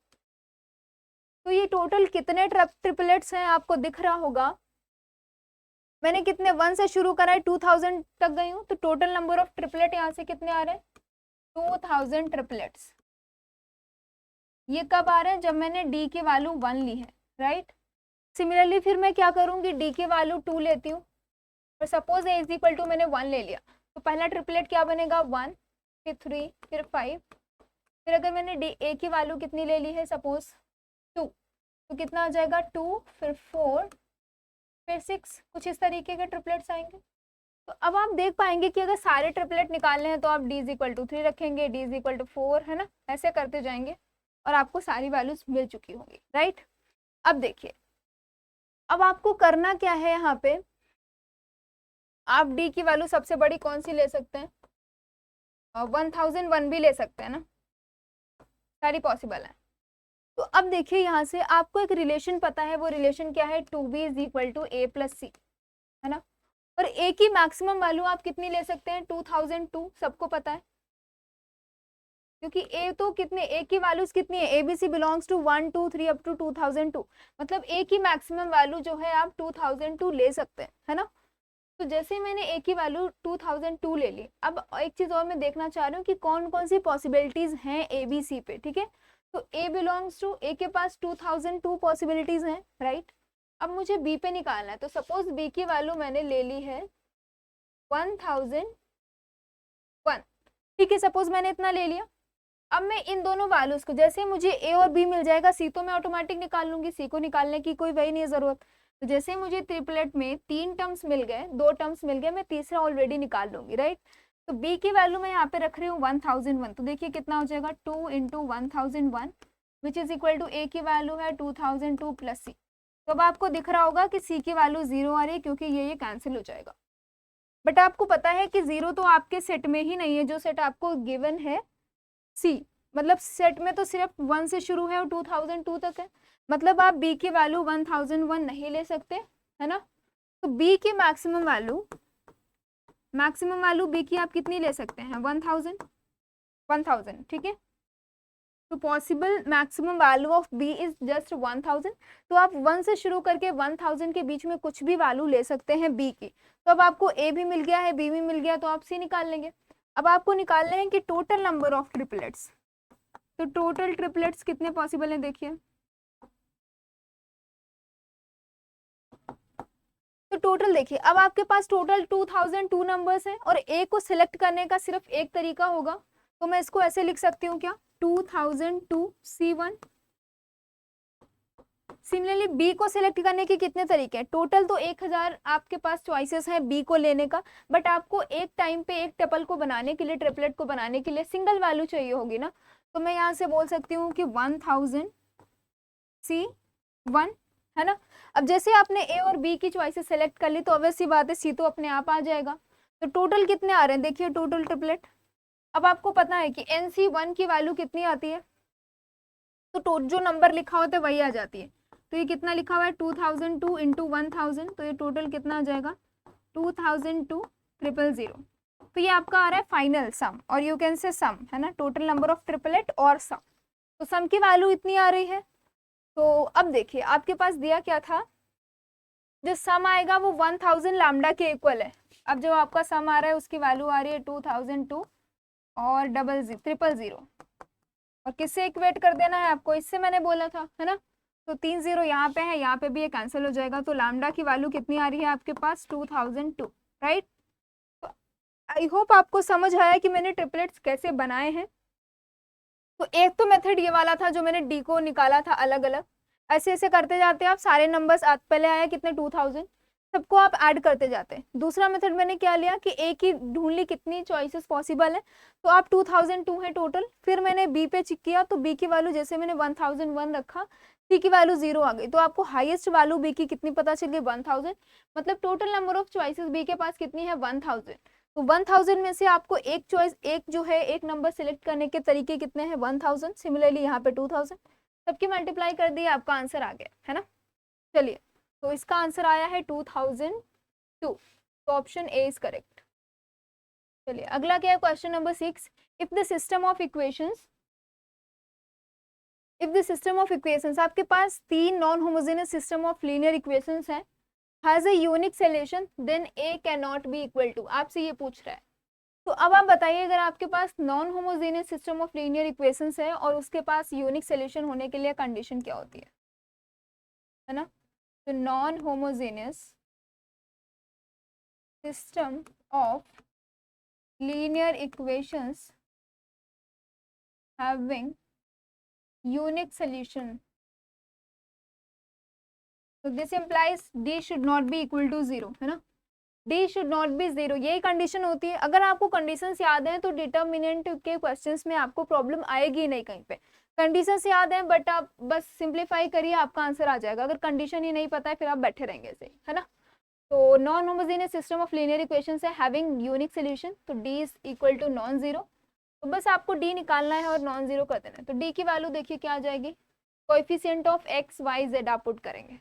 S1: तो ये टोटल कितने ट्रिपलेट्स हैं आपको दिख रहा होगा, मैंने कितने 1 से शुरू करा है, 2000 तक गई हूँ, तो टोटल नंबर ऑफ ट्रिपलेट यहाँ से कितने आ रहे हैं, 2000 ट्रिपलेट्स। ये कब आ रहे हैं, जब मैंने डी की वैल्यू 1 ली है, राइट। सिमिलरली फिर मैं क्या करूँगी, डी की वैल्यू 2 लेती हूँ, और suppose A is equal to मैंने 1 ले लिया, तो पहला ट्रिपलेट क्या बनेगा, 1, फिर 3, फिर 5, फिर अगर मैंने डी ए की वैल्यू कितनी ले ली है, सपोज 2, तो कितना आ जाएगा 2, फिर 4, फिर 6, कुछ इस तरीके के ट्रिपलेट्स आएंगे। तो अब आप देख पाएंगे कि अगर सारे ट्रिपलेट निकालने हैं तो आप डी इज इक्वल टू 3 रखेंगे, डी इज इक्वल टू 4, है ना, ऐसे करते जाएंगे और आपको सारी वैल्यूज मिल चुकी होंगी, राइट। अब देखिए, अब आपको करना क्या है, यहाँ पे आप डी की वैल्यू सबसे बड़ी कौन सी ले सकते हैं, 1001 भी ले सकते हैं ना, सारी पॉसिबल है। तो अब देखिए यहाँ से आपको एक रिलेशन पता है, वो रिलेशन क्या है, 2b is equal to a plus C, है ना। और a की मैक्सिमम वैल्यू आप कितनी ले सकते हैं, 2002, सबको पता है, क्योंकि a तो कितने, a की वैल्यूज कितनी है, ABC belongs to 1 2 3 up to 2002, मतलब a की मैक्सिमम वैल्यू जो है आप 2002 ले सकते हैं, है ना। तो जैसे मैंने a की वैल्यू 2002 ले ली, अब एक चीज और मैं देखना चाह रही हूँ कि कौन कौन सी पॉसिबिलिटीज हैं ABC पे, ठीक है। तो a बिलोंग्स टू, a के पास 2002 पॉसिबिलिटीज हैं, राइट। अब मुझे b पे निकालना है, तो सपोज b की वैल्यू मैंने ले ली है 1001, ठीक है, सपोज मैंने इतना ले लिया। अब मैं इन दोनों वैल्यूज को, जैसे मुझे a और b मिल जाएगा, c तो मैं ऑटोमेटिक निकाल लूंगी, c को निकालने की कोई वही नहीं है जरूरत। तो जैसे मुझे ट्रिपलेट में 3 टर्म्स मिल गए, 2 टर्म्स मिल गए, मैं तीसरा ऑलरेडी निकाल लूंगी, राइट। तो b की वैल्यू मैं यहाँ पे रख रही हूँ 1001, तो देखिए कितना हो जाएगा, 2 into 1001 which is equal to a की वैल्यू है 2002 प्लस c। तो अब आपको दिख रहा होगा कि c की वैल्यू 0 आ रही है, क्योंकि ये कैंसिल हो जाएगा। बट आपको पता है कि 0 तो आपके सेट में ही नहीं है, जो सेट आपको गिवन है C, मतलब सेट में तो सिर्फ 1 से शुरू है और 2002 तक है, मतलब आप b की वैल्यू 1001 नहीं ले सकते, है ना। तो b की मैक्सिमम वैल्यू b की आप कितनी ले सकते हैं, 1000, ठीक है। तो possible maximum value of b is just 1000। तो आप 1 से शुरू करके 1000 के बीच में कुछ भी वैल्यू ले सकते हैं b की। तो अब आपको a भी मिल गया है, b भी मिल गया, तो आप c निकाल लेंगे। अब आपको निकालने हैं कि टोटल नंबर ऑफ ट्रिपलेट्स, तो टोटल ट्रिपलेट्स कितने पॉसिबल हैं, देखिए। तो टोटल देखिए, अब आपके पास टोटल 2002 नंबर्स हैं और a को सिलेक्ट करने का सिर्फ एक तरीका होगा, तो मैं इसको ऐसे लिख सकती हूँ, क्या, 2002 C1। सिमिलरली b को सिलेक्ट करने के कितने तरीके हैं, टोटल तो 1000 आपके पास चॉइसेस हैं b को लेने का, बट आपको एक टाइम पे एक टपल को बनाने के लिए, ट्रिपलेट को बनाने के लिए सिंगल वैल्यू चाहिए होगी ना। तो मैं यहाँ से बोल सकती हूँ कि 1000 C1, है ना। अब जैसे आपने a और b की चॉइसेस सेलेक्ट कर ली, तो ऑब्वियस सी बात है c तो अपने आप आ जाएगा। तो टोटल कितने आ रहे हैं, देखिए टोटल ट्रिपलेट। अब आपको पता है कि NC1 की वैल्यू कितनी आती है, तो जो नंबर लिखा होता है वही आ जाती है। तो ये कितना लिखा हुआ है, 2002 इंटू 1000, तो ये टोटल कितना आ जाएगा, 2002 000। तो ये आपका आ रहा है फाइनल सम, और यू कैन से सम, है ना, टोटल नंबर ऑफ ट्रिपलेट और सम। तो सम की वैल्यू इतनी आ रही है। तो अब देखिए आपके पास दिया क्या था, जो सम आएगा वो 1000 लैम्डा के इक्वल है। अब जो आपका सम आ रहा है उसकी वैल्यू आ रही है 2002 और 000, और किससे इक्वेट कर देना है आपको, इससे मैंने बोला था, है ना। तो 3 0 यहाँ पे है, यहाँ पे भी ये कैंसिल हो जाएगा। तो लैम्डा की वैल्यू कितनी आ रही है आपके पास, 2002, राइट। तो आई होप आपको समझ आया कि मैंने ट्रिपलेट्स कैसे बनाए हैं। तो एक तो मेथड ये वाला था जो मैंने डी को निकाला था अलग अलग, ऐसे ऐसे करते जाते आप सारे नंबर्स, पहले आया कितने 2000, सबको आप ऐड करते जाते हैं। दूसरा मेथड मैंने क्या लिया कि ए की ढूंढ ली कितनी चॉइसेस पॉसिबल है, तो आप 2002 है टोटल, फिर मैंने बी पे चेक किया, तो बी की वैल्यू जैसे मैंने 1001 रखा, सी की वैल्यू 0 आ गई, तो आपको हाईएस्ट वैल्यू बी की कितनी पता चल गई, 1000। मतलब total number of choices B के पास कितनी है, 1000। तो 1000 में से आपको एक चॉइस, एक जो है एक नंबर सिलेक्ट करने के तरीके कितने हैं, 1000। सिमिलरली यहाँ पे 2000, सबकी मल्टीप्लाई कर दी, आपका आंसर आ गया, है ना। चलिए, तो इसका आंसर आया है 2002, तो ऑप्शन ए इज करेक्ट। चलिए अगला क्या है, question number 6। If the system of equations, आपके पास 3 non homogeneous system of linear equations हैं, has a unique solution then A can not be equal to, आपसे ये पूछ रहा है। तो अब आप बताइए, अगर आपके पास non homogeneous system of linear equations है और उसके पास यूनिक सोल्यूशन होने के लिए कंडीशन क्या होती है ना? तो non homogeneous system of linear equations having unique solution, तो this implies D should not be equal to zero, है ना? D should not be zero, यही कंडीशन होती है। अगर आपको कंडीशंस याद हैं तो डिटर्मिनेंट के क्वेश्चंस में आपको प्रॉब्लम आएगी नहीं कहीं पे। कंडीशंस याद हैं बट आप बस सिंप्लीफाई करिए, आपका आंसर आ जाएगा। अगर कंडीशन ही नहीं पता है फिर आप बैठे रहेंगे ऐसे, है ना? तो non homogeneous system of linear equations है हैविंग यूनिक सोल्यूशन, तो D is equal to non zero. तो बस आपको डी निकालना है और नॉन जीरो कर देना है। तो डी की वैल्यू देखिए क्या आ जाएगी, coefficient of X Y Z आप पुट करेंगे,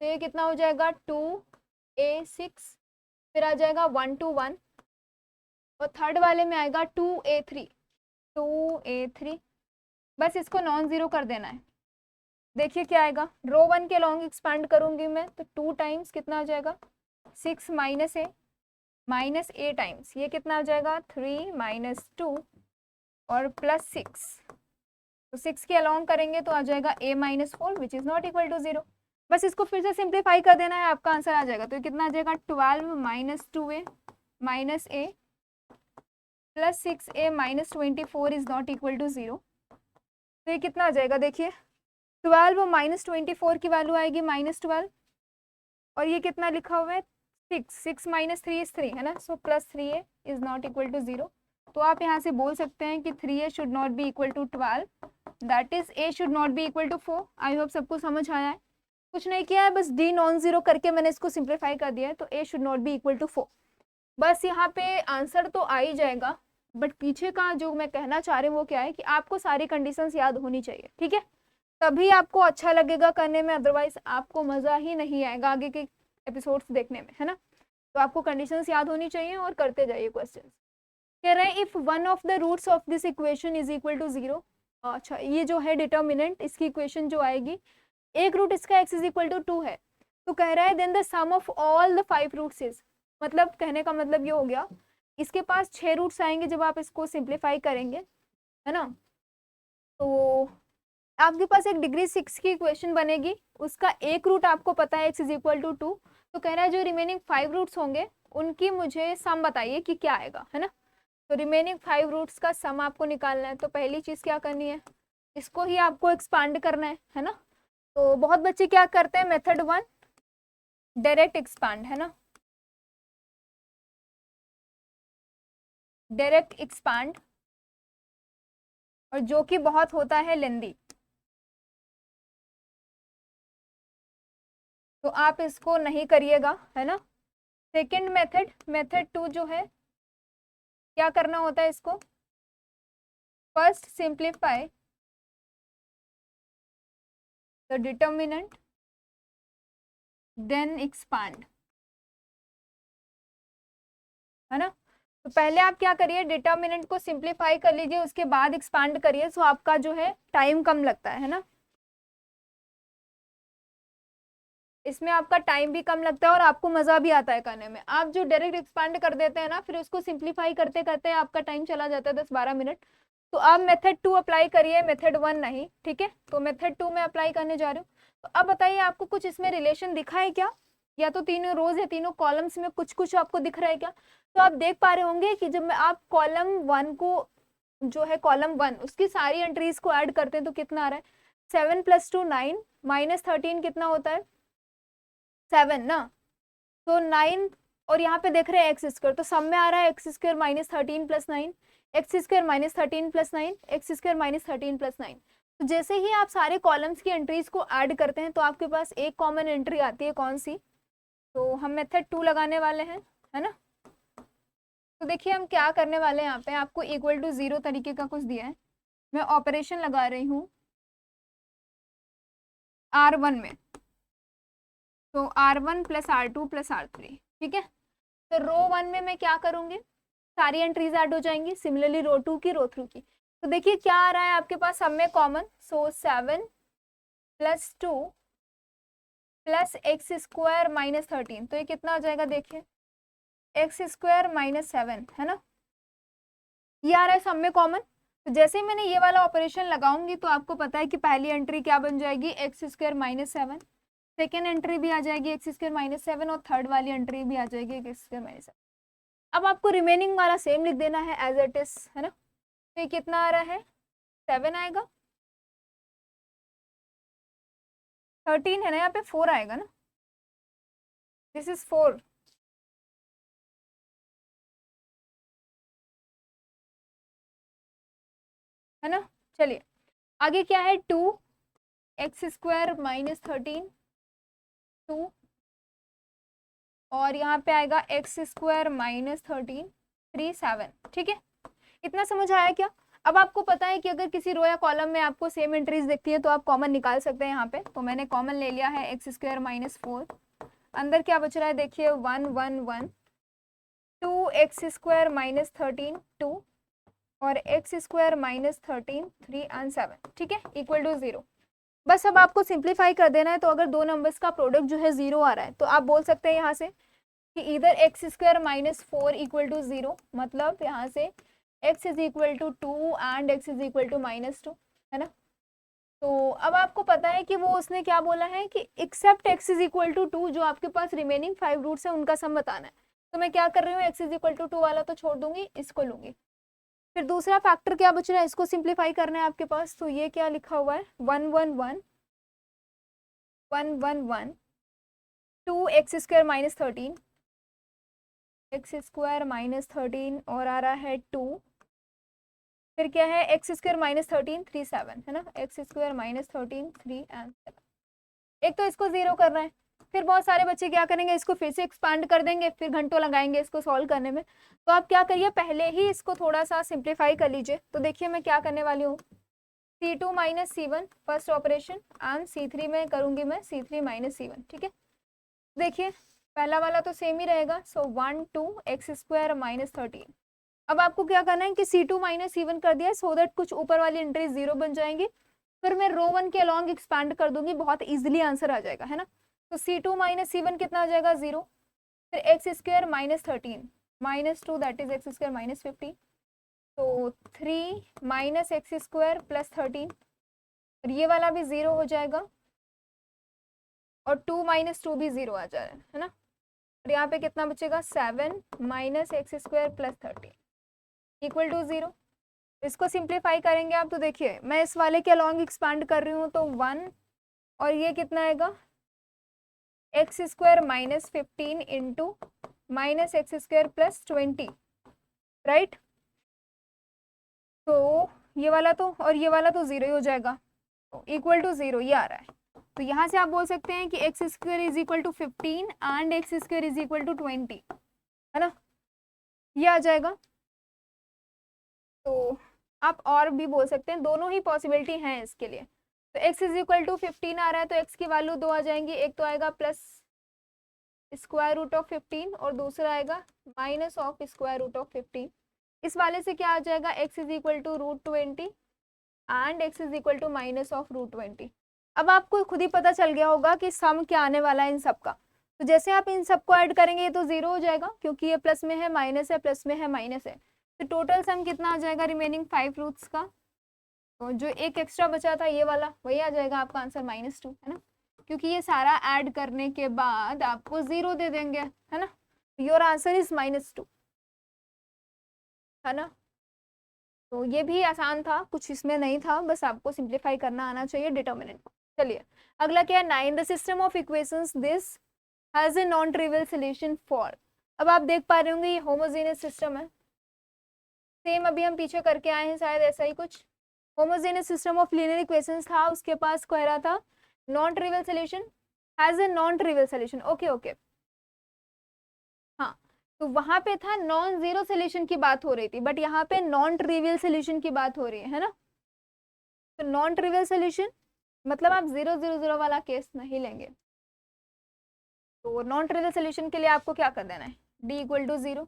S1: तो ये कितना हो जाएगा 2a6, फिर आ जाएगा 1 to 1, और थर्ड वाले में आएगा 2a3। बस इसको नॉन जीरो कर देना है। देखिए क्या आएगा, रो 1 के लॉन्ग एक्सपांड करूंगी मैं तो 2 टाइम्स कितना आ जाएगा 6 माइनस ए टाइम्स, ये कितना आ जाएगा 3 माइनस 2 और प्लस 6, तो 6 के अलॉन्ग करेंगे तो आ जाएगा a minus 4 which is not equal to zero. बस इसको फिर से सिंप्लीफाई कर देना है, आपका आंसर आ जाएगा। तो ये कितना आ जाएगा 12 minus 2a minus a plus 6a minus 24 is not equal to zero. तो ये कितना आ जाएगा, देखिए 12 और माइनस 24 की वैल्यू आएगी -12, और ये कितना लिखा हुआ है 6 माइनस 3 इज 3, है ना? So plus 3a is not equal to zero. तो आप यहाँ से बोल सकते हैं कि 3a should not be equal to 12, that is a should not be equal to 4। I hope सबको समझ आया है, कुछ नहीं किया है, बस d नॉन जीरो करके मैंने इसको सिंप्लीफाई कर दिया है। तो a should not be equal to 4, बस यहाँ पे आंसर तो आ ही जाएगा। बट पीछे का जो मैं कहना चाह रही हूँ वो क्या है कि आपको सारी कंडीशंस याद होनी चाहिए, ठीक है? तभी आपको अच्छा लगेगा करने में, अदरवाइज आपको मजा ही नहीं आएगा आगे के एपिसोड्स देखने में, है ना? तो आपको कंडीशंस याद होनी चाहिए और करते जाइए क्वेश्चन। कह रहे हैं if one of the roots of this equation is equal to zero. अच्छा, ये जो है डिटर्मिनेंट, इसकी इक्वेशन जो आएगी, एक रूट इसका x इज इक्वल टू 2 है, तो कह रहा है then the sum of all the 5 roots is, मतलब कहने का मतलब ये हो गया इसके पास 6 रूट्स आएंगे जब आप इसको सिंप्लीफाई करेंगे, है ना? तो आपके पास एक डिग्री 6 की इक्वेशन बनेगी, उसका एक रूट आपको पता है x इज इक्वल टू 2, तो कह रहा है जो रिमेनिंग 5 रूट्स होंगे उनकी मुझे सम बताइए कि क्या आएगा, है ना? तो रिमेनिंग 5 रूट्स का सम आपको निकालना है। तो पहली चीज क्या करनी है, इसको ही आपको एक्सपांड करना है ना? तो बहुत बच्चे क्या करते हैं, मेथड 1 डायरेक्ट एक्सपांड, है ना? डायरेक्ट एक्सपांड, और जो कि बहुत होता है लेंदी, तो आप इसको नहीं करिएगा, है ना? सेकंड मेथड, मेथड 2 जो है, क्या करना होता है इसको, first simplify the determinant then expand, है ना? तो पहले आप क्या करिए, डिटर्मिनेंट को सिंप्लीफाई कर लीजिए, उसके बाद एक्सपांड करिए, सो आपका जो है टाइम कम लगता है ना? इसमें आपका टाइम भी कम लगता है और आपको मजा भी आता है करने में। आप जो डायरेक्ट एक्सपांड कर देते हैं ना, फिर उसको सिंप्लीफाई करते करते आपका टाइम चला जाता है 10-12 मिनट। तो आप मेथड 2 अप्लाई करिए, मेथड 1 नहीं, ठीक है? तो मेथड 2 में अप्लाई करने जा रही हूँ। तो अब बताइए आपको कुछ इसमें रिलेशन दिखा है क्या, या तो तीनों रोज है, तीनों कॉलम्स में कुछ कुछ आपको दिख रहा है क्या? तो आप देख पा रहे होंगे कि जब आप कॉलम 1 को, जो है कॉलम 1, उसकी सारी एंट्रीज को ऐड करते हैं तो कितना आ रहा है, 7 + 2 9 -13 कितना होता है 7 ना? तो 9, और यहाँ पे देख रहे हैं एक्स स्क्वायर, तो सब में आ रहा है x square -13 + 9, x square -13 + 9, x square -13 + 9। तो जैसे ही आप सारे कॉलम्स की एंट्रीज को ऐड करते हैं तो आपके पास एक कॉमन एंट्री आती है, कौन सी? तो हम मेथड 2 लगाने वाले हैं, है ना? तो देखिए हम क्या करने वाले हैं, यहाँ पे आपको इक्वल टू 0 तरीके का कुछ दिया है, मैं ऑपरेशन लगा रही हूँ R1 में, तो R1 + R2 + R3, ठीक है? तो रो 1 में मैं क्या करूंगी, सारी एंट्रीज ऐड हो जाएंगी, सिमिलरली रो 2 की, रो 3 की। तो देखिए क्या आ रहा है आपके पास सब में कॉमन, सो 7 + 2 प्लस एक्स स्क्वायर माइनस 13, तो ये कितना आ जाएगा देखिए, एक्स स्क्वायर माइनस 7 है ना, ये आ रहा है सब में कॉमन। तो जैसे ही मैंने ये वाला ऑपरेशन लगाऊंगी तो आपको पता है कि पहली एंट्री क्या बन जाएगी, x square minus 7, second entry भी आ जाएगी एक्स स्क्वायर माइनस 7 और थर्ड वाली एंट्री भी आ जाएगी एक्स स्क्वायर माइनस 7। अब आपको रिमेनिंग वाला सेम लिख देना है एज इट इज, है ना। तो ये कितना आ रहा है, 7 आएगा, 13 है ना, यहाँ पे 4 आएगा ना, दिस इज 4, है ना। चलिए आगे क्या है, 2 एक्स स्क्वायर माइनस 13, 2 और यहाँ पे आएगा एक्स स्क्वायर माइनस 13, 3 7, ठीक है। इतना समझ आया क्या। अब आपको पता है कि अगर किसी रो या कॉलम में आपको सेम एंट्रीज दिखती है तो आप कॉमन निकाल सकते हैं यहाँ पे। तो मैंने कॉमन ले लिया है एक्स स्क्वायर माइनस 4, अंदर क्या बच रहा है देखिए 1 1 1, 2 एक्स स्क्वायर माइनस 13 2 और एक्स स्क्वायर माइनस 13 3 एंड 7, ठीक है, इक्वल टू 0। बस अब आपको सिंप्लीफाई कर देना है। तो अगर दो नंबर्स का प्रोडक्ट जो है 0 आ रहा है तो आप बोल सकते हैं यहाँ से कि इधर X square minus 4 equal to 0, मतलब यहाँ से x is equal to 2 and x is equal to minus 2, है ना। तो अब आपको पता है कि वो उसने क्या बोला है कि except x is equal to 2, जो आपके पास रिमेनिंग 5 रूट्स है उनका सम बताना है। तो मैं क्या कर रही हूँ, x इज इक्वल टू 2 वाला तो छोड़ दूंगी, इसको लूंगी। फिर दूसरा फैक्टर क्या बच रहा है, इसको सिंप्लीफाई करना है आपके पास। तो ये क्या लिखा हुआ है, 1 1 1 1 1 1 2 x square minus 13, x square minus 13 और आ रहा है 2, फिर क्या है एक्स स्क्वायर माइनस 13 3 7, है ना, एक्स स्क्वायर माइनस 13 3 एंड 7। एक तो इसको 0 करना है, फिर बहुत सारे बच्चे क्या करेंगे, इसको फिर से एक्सपांड कर देंगे, फिर घंटों लगाएंगे इसको सॉल्व करने में। तो आप क्या करिए, पहले ही इसको थोड़ा सा सिंप्लीफाई कर लीजिए। तो देखिए मैं क्या करने वाली हूँ, C2 minus C1 first operation and C3 में करूंगी मैं C3 माइनस C1, ठीक है। देखिए पहला वाला तो सेम ही रहेगा, सो 1 2 एक्स स्क्वायर माइनस 13। अब आपको क्या करना है कि C2 माइनस C1 कर दिया सो दैट कुछ ऊपर वाली एंट्री 0 बन जाएंगी। फिर मैं रो 1 के अलॉन्ग एक्सपैंड कर दूंगी, बहुत इजीली आंसर आ जाएगा, है ना। तो C2 माइनस C1 कितना आ जाएगा, 0। फिर x square minus 13 minus 2 that is x square minus 50, तो 3 माइनस एक्स स्क्वायर प्लस 13, और ये वाला भी 0 हो जाएगा, और 2 माइनस 2 भी 0 आ जाएगा, है ना। और यहाँ पे कितना बचेगा, 7 minus X square plus 13 equal to 0। इसको सिंप्लीफाई करेंगे आप तो देखिए मैं इस वाले के अलॉन्ग एक्सपांड कर रही हूँ, तो 1 और ये कितना आएगा, x square minus 15 into minus X square plus 20, right. तो ये वाला तो और ये वाला तो 0 ही हो जाएगा, तो इक्वल टू 0 ये आ रहा है। तो यहाँ से आप बोल सकते हैं कि X square is equal to 15 and X square is equal to 20, है ना, ये आ जाएगा। तो आप और भी बोल सकते हैं, दोनों ही पॉसिबिलिटी हैं इसके लिए। तो x इज इक्वल टू 15 आ रहा है तो x की वैल्यू 2 आ जाएंगी, एक तो आएगा प्लस स्क्वायर रूट ऑफ 15 और दूसरा आएगा minus of square root of 15। इस वाले से क्या आ जाएगा, x is equal to root 20 and x is equal to minus of root 20। अब आपको खुद ही पता चल गया होगा कि सम क्या आने वाला है इन सब का। तो जैसे आप इन सबको ऐड करेंगे ये तो 0 हो जाएगा, क्योंकि ये प्लस में है माइनस है, प्लस में है माइनस है। तो टोटल सम कितना आ जाएगा रिमेनिंग 5 रूट्स का, तो जो एक एक्स्ट्रा बचा था ये वाला वही आ जाएगा आपका आंसर -2, है ना, क्योंकि ये सारा ऐड करने के बाद आपको 0 दे देंगे, है ना। योर आंसर इज -2, है ना। तो ये भी आसान था, कुछ इसमें नहीं था, बस आपको सिंप्लीफाई करना आना चाहिए डिटर्मिनेंट। चलिए अगला क्या है, 9 the system of equations this has a non trivial solution for. अब आप देख पा रहे होंगे ये होमोजेनियस सिस्टम है, सेम अभी हम पीछे करके आए हैं शायद ऐसा ही कुछ। Homogeneous system of linear equations था, उसके पास कह रहा था non trivial solution, has a non trivial solution, okay okay. हाँ तो वहां पे था नॉन जीरो सॉल्यूशन की बात हो रही थी, बट यहाँ पे नॉन ट्रिवियल सॉल्यूशन की बात हो रही है ना। तो नॉन ट्रिवियल सॉल्यूशन मतलब आप 0 0 0 वाला केस नहीं लेंगे। तो नॉन ट्रिवियल सॉल्यूशन के लिए आपको क्या कर देना है, d इक्वल टू 0,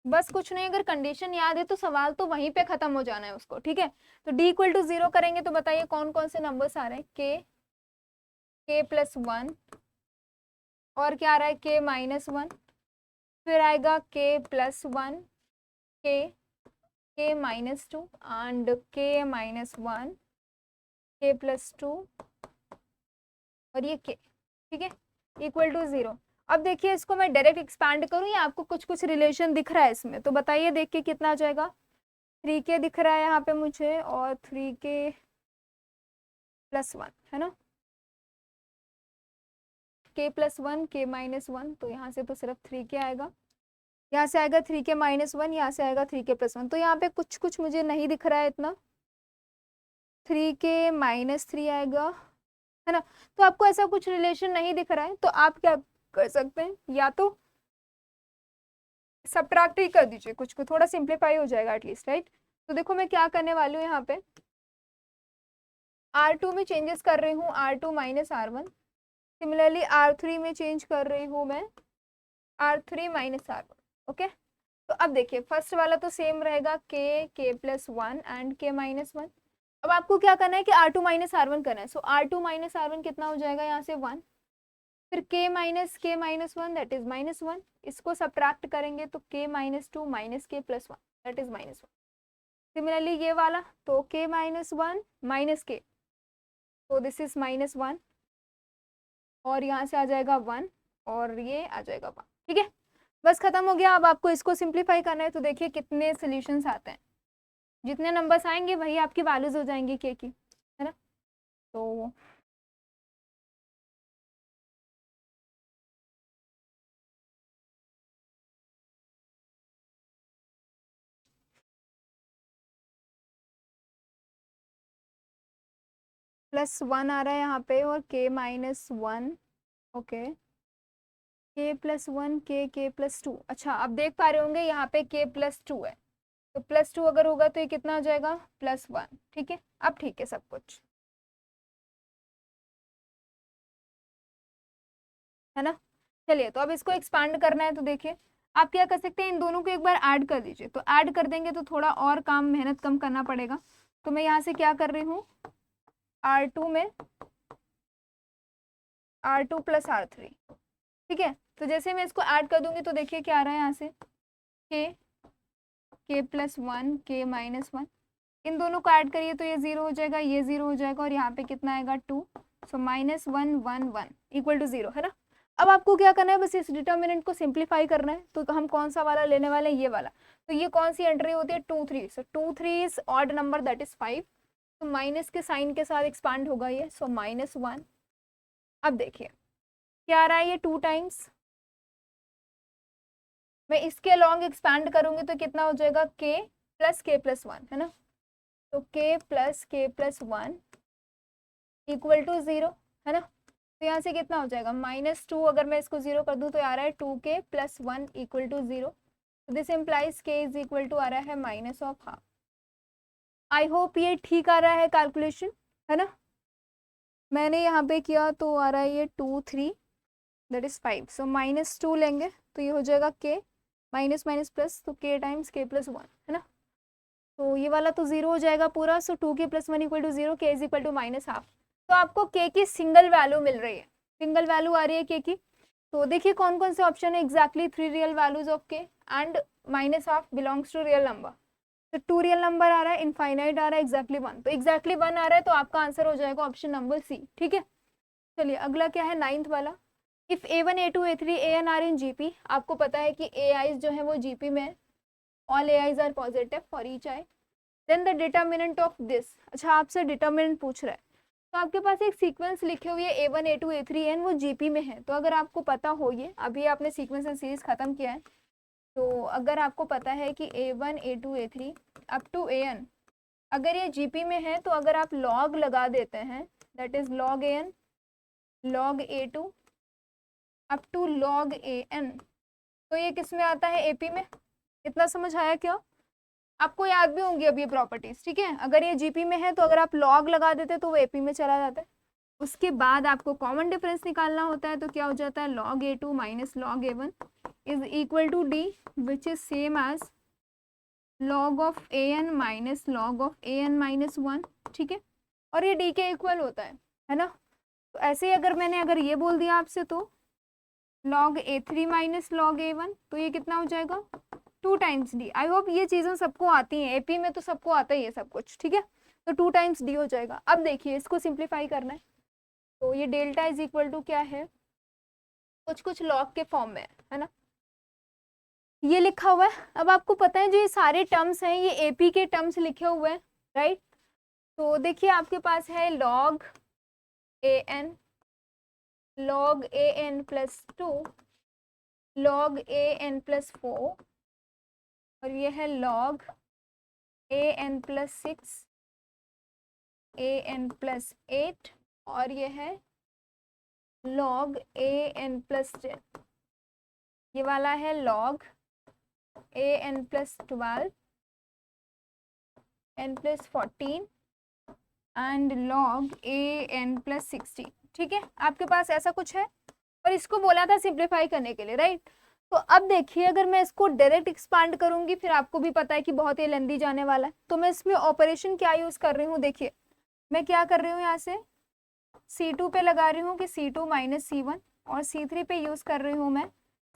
S1: बस कुछ नहीं। अगर कंडीशन याद है तो सवाल तो वहीं पे खत्म हो जाना है उसको, ठीक है। तो d इक्वल टू 0 करेंगे तो बताइए कौन कौन से नंबर्स आ रहे हैं, k k प्लस 1 और क्या आ रहा है k माइनस 1, फिर आएगा k plus 1, k minus 2 and k minus 1, k plus 2 और ये k, ठीक है, इक्वल टू 0। अब देखिए इसको मैं डायरेक्ट एक्सपैंड करूँ या आपको कुछ कुछ रिलेशन दिख रहा है इसमें, तो बताइए देख के कितना आ जाएगा। 3k दिख रहा है यहाँ पे मुझे और 3k प्लस 1 है ना, k प्लस 1, k माइनस 1, तो यहाँ से तो सिर्फ 3k आएगा, यहाँ से आएगा 3k माइनस 1, यहाँ से आएगा 3k प्लस 1, तो यहाँ पे कुछ कुछ मुझे नहीं दिख रहा है इतना, 3k माइनस 3 आएगा, है ना। तो आपको ऐसा कुछ रिलेशन नहीं दिख रहा है तो आप क्या कर सकते हैं, या तो सब्ट्रैक्ट ही कर दीजिए, कुछ को थोड़ा सिंप्लीफाई हो जाएगा एटलीस्ट, राइट। तो देखो मैं क्या करने वाली हूँ यहाँ पे, R2 में चेंजेस कर रही हूँ, R2 minus R1, similarly R3 में चेंज कर रही हूँ मैं R3 माइनस R1, ओके। तो अब देखिए फर्स्ट वाला तो सेम रहेगा k plus 1 and k minus 1। अब आपको क्या करना है कि R2 माइनस R1 करना है, सो R2 माइनस R1 कितना हो जाएगा यहाँ से 1, फिर k minus 1 that is minus 1, इसको सब्ट्रैक्ट करेंगे तो k minus 2 minus k plus 1 that is minus 1। Similarly ये वाला तो k माइनस 1 माइनस k, तो दिस इज माइनस 1 और यहाँ से आ जाएगा 1 और ये आ जाएगा 1, ठीक है, बस खत्म हो गया। अब आपको इसको सिंप्लीफाई करना है, तो देखिए कितने सॉल्यूशंस आते हैं, जितने नंबर्स आएंगे वही आपकी वैल्यूज हो जाएंगी k की, है ना। तो प्लस 1 आ रहा है यहाँ पे और k minus 1, okay, k plus 1, k plus 2, अच्छा अब देख पा रहे होंगे यहाँ पे k प्लस 2 है, तो प्लस 2 अगर होगा तो ये कितना हो जाएगा प्लस 1, ठीक है। अब ठीक है सब कुछ, है ना। चलिए तो अब इसको एक्सपांड करना है, तो देखिए आप क्या कर सकते हैं, इन दोनों को एक बार ऐड कर दीजिए, तो ऐड कर देंगे तो थोड़ा और काम मेहनत कम करना पड़ेगा। तो मैं यहाँ से क्या कर रही हूँ, R2 में R2 प्लस R3, ठीक है। तो जैसे मैं इसको ऐड कर दूंगी तो देखिए क्या आ रहा है यहाँ से k प्लस 1, k माइनस 1, इन दोनों को ऐड करिए तो ये 0 हो जाएगा, ये 0 हो जाएगा और यहाँ पे कितना आएगा 2, सो माइनस 1 1 1 इक्वल टू 0, है ना। अब आपको क्या करना है, बस इस डिटर्मिनेंट को सिंप्लीफाई करना है, तो हम कौन सा वाला लेने वाले हैं, ये वाला। तो ये कौन सी एंट्री होती है 2 3, सो 2 3 is odd number that is 5, तो माइनस के साइन के साथ एक्सपांड होगा ये, सो माइनस 1। अब देखिए क्या आ रहा है, ये 2 टाइम्स, मैं इसके लॉन्ग एक्सपैंड करूंगी तो कितना हो जाएगा k प्लस 1, है ना। तो k प्लस 1 इक्वल टू 0, है ना। तो यहाँ से कितना हो जाएगा माइनस 2, अगर मैं इसको 0 कर दूँ तो आ रहा है 2k प्लस 1 इक्वल टू 0, तो this implies k is equal to आ रहा है minus of half. I hope ये ठीक आ रहा है कैलकुलेशन, है ना। मैंने यहाँ पे किया तो आ रहा है ये 2 3 दैट इज 5, सो माइनस 2 लेंगे तो ये हो जाएगा k माइनस माइनस प्लस, तो k टाइम्स k प्लस 1, है ना। तो ये वाला तो 0 हो जाएगा पूरा, so 2k plus 1 equal to 0, k is equal to minus half. तो आपको k की सिंगल वैल्यू मिल रही है, सिंगल वैल्यू आ रही है k की। तो देखिए कौन कौन से ऑप्शन है, exactly 3 real values of k and minus half belongs to real number. तो 2 रियल नंबर आ रहा है, इनफाइनाइट आ रहा है, एग्जैक्टली 1, तो एग्जैक्टली 1 आ रहा है, तो आपका आंसर हो जाएगा ऑप्शन नंबर सी, ठीक है। चलिए अगला क्या है, 9th वाला, if A1 A2 A3 AN are in GP, आपको पता है कि AIs जो है वो GP में, all AIs are positive for each I, then the determinant of this, अच्छा आपसे डिटर्मिनेंट पूछ रहा है, तो आपके पास एक सीक्वेंस लिखे हुई है A1 A2 A3 AN, वो GP में है। तो अगर आपको पता हो, ये अभी आपने सीक्वेंस एंड सीरीज खत्म किया है, तो अगर आपको पता है कि A1 A2 A3 up to AN अगर ये GP में है, तो अगर आप लॉग लगा देते हैं that is log AN log A2 up to log AN, तो ये किस में आता है, AP में। इतना समझ आया क्या, आपको याद भी होंगी अब ये प्रॉपर्टीज, ठीक है। अगर ये GP में है तो अगर आप लॉग लगा देते तो वो AP में चला जाता है। उसके बाद आपको कॉमन डिफरेंस निकालना होता है, तो क्या हो जाता है log A2 minus log A1 is equal to D which is same as log of AN minus log of AN minus 1, ठीक है। और ये D के इक्वल होता है ना। तो ऐसे ही अगर ये बोल दिया आपसे तो log A3 minus log A1, तो ये कितना हो जाएगा 2 टाइम्स डी। आई होप ये चीज़ें सबको आती हैं, एपी में तो सबको आता ही है सब कुछ, ठीक है। तो 2 टाइम्स डी हो जाएगा। अब देखिए इसको सिंप्लीफाई करना है, तो ये डेल्टा इज इक्वल टू क्या है, कुछ कुछ लॉग के फॉर्म में है ना, ये लिखा हुआ है। अब आपको पता है जो ये सारे टर्म्स हैं ये एपी के टर्म्स लिखे हुए हैं, राइट। तो देखिए आपके पास है log an, log an plus 2, log an plus 4, और ये है log an plus 6, an plus 8, और ये है log an प्लस 10। ये वाला है log an plus 12, n plus 14 and log an plus 16। ठीक है, आपके पास ऐसा कुछ है, और इसको बोला था सिंप्लीफाई करने के लिए, राइट। तो अब देखिए अगर मैं इसको डायरेक्ट एक्सपांड करूंगी, फिर आपको भी पता है कि बहुत ही लेंदी जाने वाला है, तो मैं इसमें ऑपरेशन क्या यूज कर रही हूँ, देखिए मैं क्या कर रही हूँ, यहाँ से C2 पे लगा रही हूँ कि C2 माइनस C1, और C3 पे यूज कर रही हूँ मैं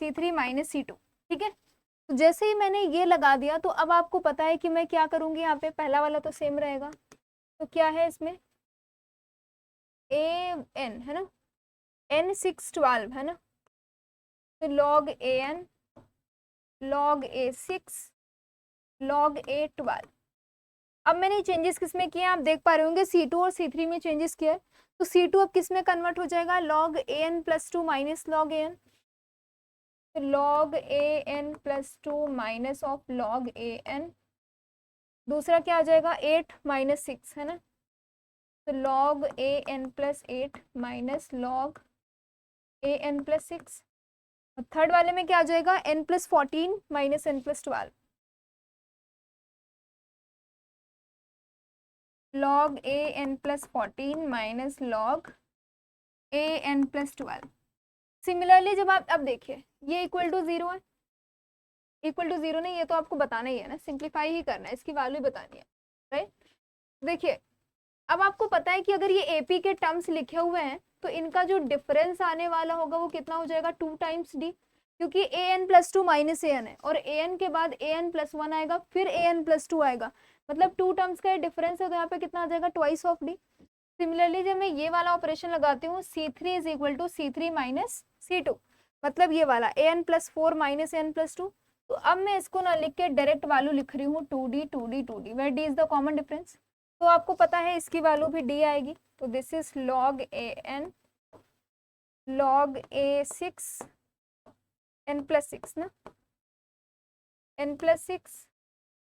S1: C3 माइनस C2। ठीक है, तो जैसे ही मैंने ये लगा दिया, तो अब आपको पता है कि मैं क्या करूंगी, यहाँ पे पहला वाला तो सेम रहेगा, तो क्या है इसमें an है ना, n 6 12 है ना, तो log an, log a6, log a12। अब मैंने चेंजेस किस में किए आप देख पा रहे होंगे, C2 और C3 में चेंजेस किया है। तो C2 अब किस में कन्वर्ट हो जाएगा, log an plus 2 minus log an, तो log an plus 2 minus of log an। दूसरा क्या आ जाएगा 8 माइनस 6 है ना, तो log an plus 8 minus log an plus 6। और थर्ड वाले में क्या आ जाएगा n plus 14 minus n plus 12, log an plus 14 minus log an plus 12। Similarly जब आप अब देखिए ये इक्वल टू 0 है, इक्वल टू 0 नहीं, ये तो आपको बताना ही है ना, सिंप्लीफाई ही करना है, इसकी वैल्यू बतानी है, राइट। देखिए अब आपको पता है कि अगर ये एपी के टर्म्स लिखे हुए हैं, तो इनका जो डिफरेंस आने वाला होगा वो कितना हो जाएगा 2 टाइम्स डी, क्योंकि an प्लस 2 माइनस an है, और an के बाद an प्लस 1 आएगा, फिर an प्लस 2 आएगा, मतलब 2 टर्म्स का डिफरेंस है, तो यहाँ पे कितना आ जाएगा ट्वाइस ऑफ डी। सिमिलरली जब मैं ये वाला ऑपरेशन लगाती हूँ C3 is equal to C3 minus C2, मतलब ये वाला an plus 4 minus an plus 2। तो अब मैं इसको ना लिख के डायरेक्ट वैल्यू लिख रही हूँ 2d 2d 2d, where d is the common difference. तो आपको पता है इसकी वैल्यू भी d आएगी, तो this is log an, log a6 n plus 6 ना, n प्लस 6,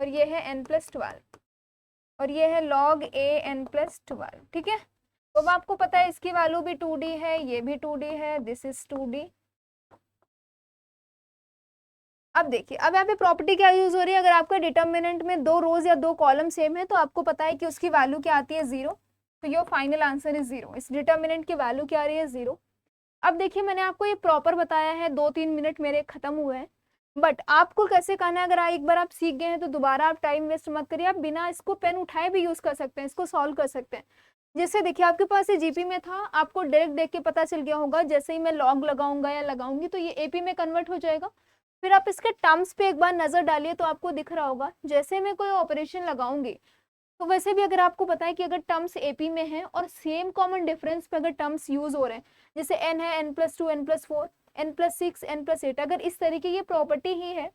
S1: और ये है n प्लस 12, और ये है log an प्लस 12। ठीक है, तो अब आपको पता है इसकी वैल्यू भी 2d है, ये भी 2d है, दिस इज 2d। अब देखिए अब यहाँ पे प्रॉपर्टी क्या यूज हो रही है, अगर आपका डिटर्मिनेंट में 2 रोज या 2 कॉलम सेम है, तो आपको पता है कि उसकी वैल्यू क्या आती है 0, तो योर फाइनल आंसर इज 0। इस डिटर्मिनेंट की वैल्यू क्या आ रही है 0। अब देखिए मैंने आपको ये प्रॉपर बताया है, 2-3 मिनट मेरे खत्म हुए हैं, बट आपको कैसे करना है, अगर एक बार आप सीख गए हैं तो दोबारा आप टाइम वेस्ट मत करिए, आप बिना इसको पेन उठाए भी यूज कर सकते हैं, इसको सॉल्व कर सकते हैं। जैसे देखिए आपके पास ये जीपी में था, आपको डायरेक्ट देख के पता चल गया होगा, जैसे ही मैं लॉग लगाऊंगा या लगाऊंगी तो ये एपी में कन्वर्ट हो जाएगा। फिर आप इसके टर्म्स पे एक बार नजर डालिए तो आपको दिख रहा होगा, जैसे मैं कोई ऑपरेशन लगाऊंगी, तो वैसे भी अगर आपको पता है कि अगर टर्म्स एपी में है और सेम कॉमन डिफरेंस पे अगर टर्म्स यूज हो रहे हैं, जैसे n है n plus 2 n plus 4 n plus 6 n plus 8, अगर इस तरीके की प्रॉपर्टी ही है,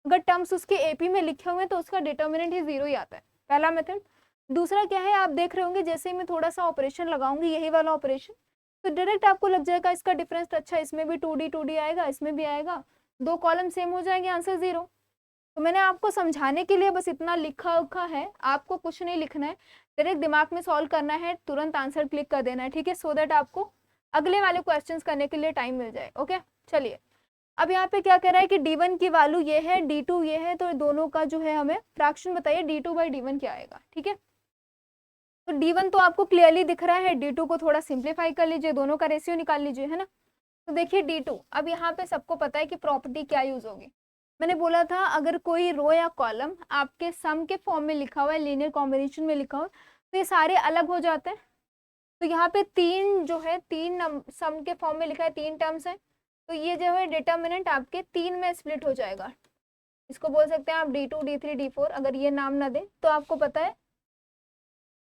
S1: अगर टर्म्स उसके एपी में लिखे हुए हैं, तो उसका डिटर्मिनेंट ही 0 ही आता है, पहला मेथड। दूसरा क्या है, आप देख रहे होंगे जैसे ही मैं थोड़ा सा ऑपरेशन लगाऊंगी, यही वाला ऑपरेशन, तो डायरेक्ट आपको लग जाएगा इसका डिफरेंस, अच्छा इसमें भी 2d आएगा, इसमें भी आएगा, 2 कॉलम सेम हो जाएंगे, आंसर 0। तो मैंने आपको समझाने के लिए बस इतना लिखा उखा है, आपको कुछ नहीं लिखना है, डायरेक्ट दिमाग में सॉल्व करना है, तुरंत आंसर क्लिक कर देना है, ठीक है, सो दैट आपको अगले वाले क्वेश्चंस करने के लिए टाइम मिल जाए। ओके चलिए, अब यहाँ पे क्या कह रहा है कि d1 की वैल्यू ये है, d2 ये है, तो दोनों का जो है हमें फ्रैक्शन बताइए, d2 बाई d1 क्या आएगा। ठीक है, तो d1 तो आपको क्लियरली दिख रहा है, d2 को थोड़ा सिंप्लीफाई कर लीजिए, दोनों का रेशियो निकाल लीजिए, है ना। तो देखिए d2, अब यहाँ पे सबको पता है कि प्रॉपर्टी क्या यूज होगी, मैंने बोला था अगर कोई रो या कॉलम आपके सम के फॉर्म में लिखा हुआ है, लीनियर कॉम्बिनेशन में लिखा हुआ, तो ये सारे अलग हो जाते हैं, तो यहाँ पे तीन जो है तीन सम के फॉर्म में लिखा है, तीन टर्म्स है, तो ये जो है डिटर्मिनेंट आपके तीन में स्प्लिट हो जाएगा। इसको बोल सकते हैं आप D2 D3 D4, अगर ये नाम ना दे तो आपको पता है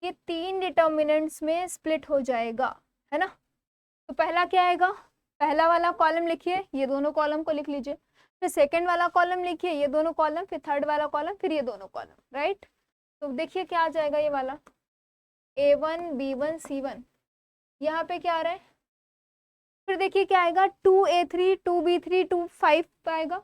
S1: ये तीन डिटर्मिनेंट्स में स्प्लिट हो जाएगा, है ना। तो पहला क्या आएगा, पहला वाला कॉलम लिखिए, ये दोनों कॉलम को लिख लीजिए, फिर सेकंड वाला कॉलम लिखिए, ये दोनों कॉलम, फिर थर्ड वाला कॉलम, फिर ये दोनों कॉलम, राइट। तो देखिए क्या आ जाएगा, ये वाला A1 B1 C1, यहाँ पे क्या आ रहा है, फिर देखिए क्या आएगा 2A3 2B3 2 5 आएगा।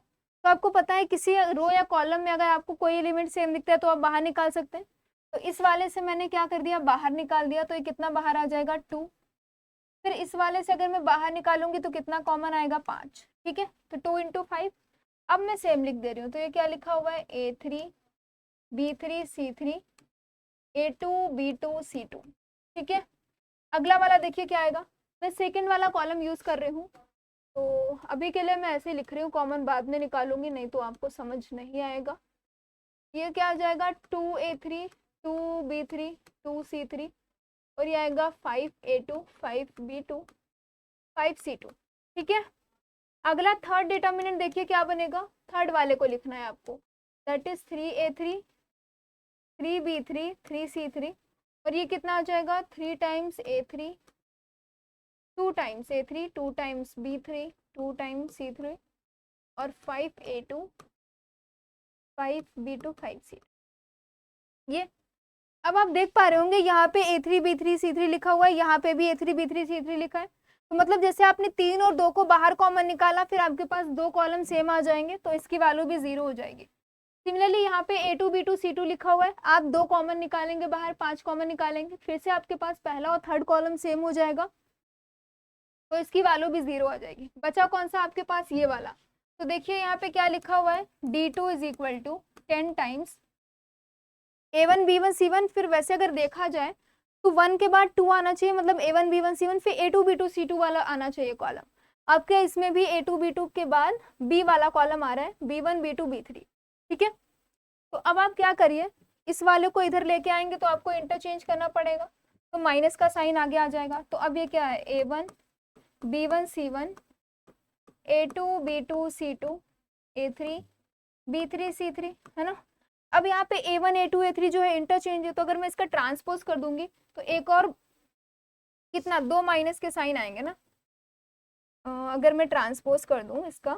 S1: तो आपको पता है किसी रो या कॉलम में अगर आपको कोई एलिमेंट सेम दिखता है तो आप बाहर निकाल सकते हैं। तो इस वाले से मैंने क्या कर दिया, बाहर निकाल दिया, तो ये कितना बाहर आ जाएगा 2। फिर इस वाले से अगर मैं बाहर निकालूंगी तो कितना कॉमन आएगा 5, ठीक है। तो 2 × 5, अब मैं सेम लिख दे रही हूँ, तो ये क्या लिखा हुआ है A3 B3 C3 A2 B2 C2, ठीक है। अगला वाला देखिए क्या आएगा, मैं सेकंड वाला कॉलम यूज कर रही हूँ, तो अभी के लिए मैं ऐसे लिख रही हूँ, कॉमन बाद में निकालूंगी नहीं तो आपको समझ नहीं आएगा। ये क्या आ जाएगा 2A3 2B3 2C3, और ये आएगा 5A2 5B2 5C2, ठीक है। अगला थर्ड डिटर्मिनेंट देखिए क्या बनेगा, थर्ड वाले को लिखना है आपको, that is 3A3 3B3 3C3, और ये कितना आ जाएगा 3 times A3 2 times A3 2 times B3 2 times C3, और 5A2 5B2 5C। ये अब आप देख पा रहे होंगे यहाँ पे A3 B3 C3 लिखा हुआ है, यहाँ पे भी A3 B3 C3 लिखा है। तो मतलब जैसे आपने 3 और 2 को बाहर कॉमन निकाला, फिर आपके पास दो कॉलम सेम आ जाएंगे, तो इसकी वैल्यू भी 0 हो जाएगी। सिमिलरली यहाँ पे A2 B2 C2 लिखा हुआ है, आप 2 कॉमन निकालेंगे बाहर, 5 कॉमन निकालेंगे, फिर से आपके पास पहला और थर्ड कॉलम सेम हो जाएगा, तो इसकी वैल्यू भी 0 आ जाएगी। बचा कौन सा आपके पास, ये वाला। तो देखिए यहाँ पे क्या लिखा हुआ है, D2 = 10 times A1 B1 C1। फिर वैसे अगर देखा जाए तो 1 के बाद 2 आना चाहिए, मतलब A1 B1 C1, फिर A2 B2 C2 वाला आना चाहिए कॉलम। आपके इसमें भी A2 B2 के बाद B वाला कॉलम आ रहा है, B1 B2 B3, ठीक है। तो अब आप क्या करिए, इस वाले को इधर लेके आएंगे तो आपको इंटरचेंज करना पड़ेगा, तो माइनस का साइन आगे आ जाएगा। तो अब ये क्या है, A1 B1 C1 A2 B2 C2 A3 B3 C3, है ना। अब यहाँ पे A1 A2 A3 जो है इंटरचेंज है, तो अगर मैं इसका ट्रांसपोज कर दूंगी तो एक और कितना, 2 माइनस के साइन आएंगे ना। अगर मैं ट्रांसपोज कर दूं इसका,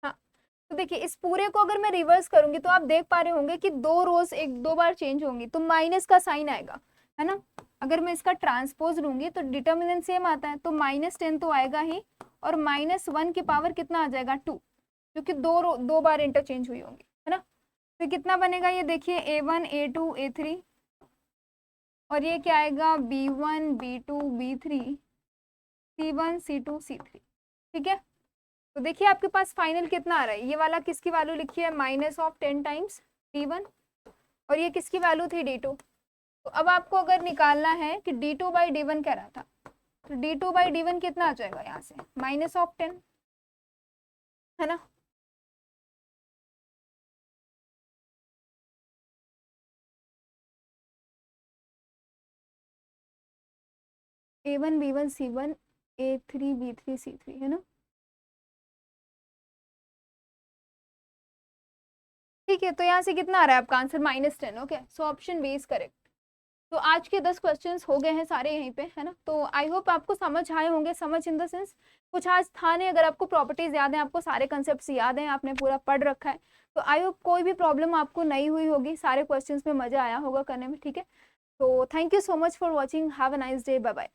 S1: हाँ, तो देखिए इस पूरे को अगर मैं रिवर्स करूंगी तो आप देख पा रहे होंगे कि 2 रोज एक 2 बार चेंज होंगी, तो माइनस का साइन आएगा, है ना। अगर मैं इसका ट्रांसपोज लूंगी तो डिटर्मिनेंट सेम आता है, तो -10 तो आएगा ही, और -1 की पावर कितना आ जाएगा 2, क्योंकि 2 बार इंटरचेंज हुई होंगी, है ना। तो कितना बनेगा, ये देखिए A1 A2 A3, और ये क्या आएगा B1 B2 B3 C1 C2 C3, ठीक है। तो देखिए आपके पास फाइनल कितना आ रहा है, ये वाला किसकी वैल्यू लिखी है, -10 टाइम्स D1, और ये किसकी वैल्यू थी D2। तो अब आपको अगर निकालना है कि D2/D1 कह रहा था, तो D2/D1 कितना आ जाएगा यहाँ से, -10, है ना। A1 B1 C1 A3 B3 C3, है ना। ठीक है, तो यहाँ से कितना आ रहा है आपका answer, -10। Okay, so option B is correct. तो आज के 10 क्वेश्चंस हो गए हैं सारे यहीं पे, है ना। तो आई होप आपको समझ आए होंगे, समझ इन द सेंस कुछ आज था नहीं, अगर आपको प्रॉपर्टीज याद है, आपको सारे कंसेप्ट याद हैं, आपने पूरा पढ़ रखा है, तो आई होप कोई भी प्रॉब्लम आपको नहीं हुई होगी, सारे क्वेश्चंस में मजा आया होगा करने में, ठीक है। तो thank you so much for watching, have a nice day, bye bye.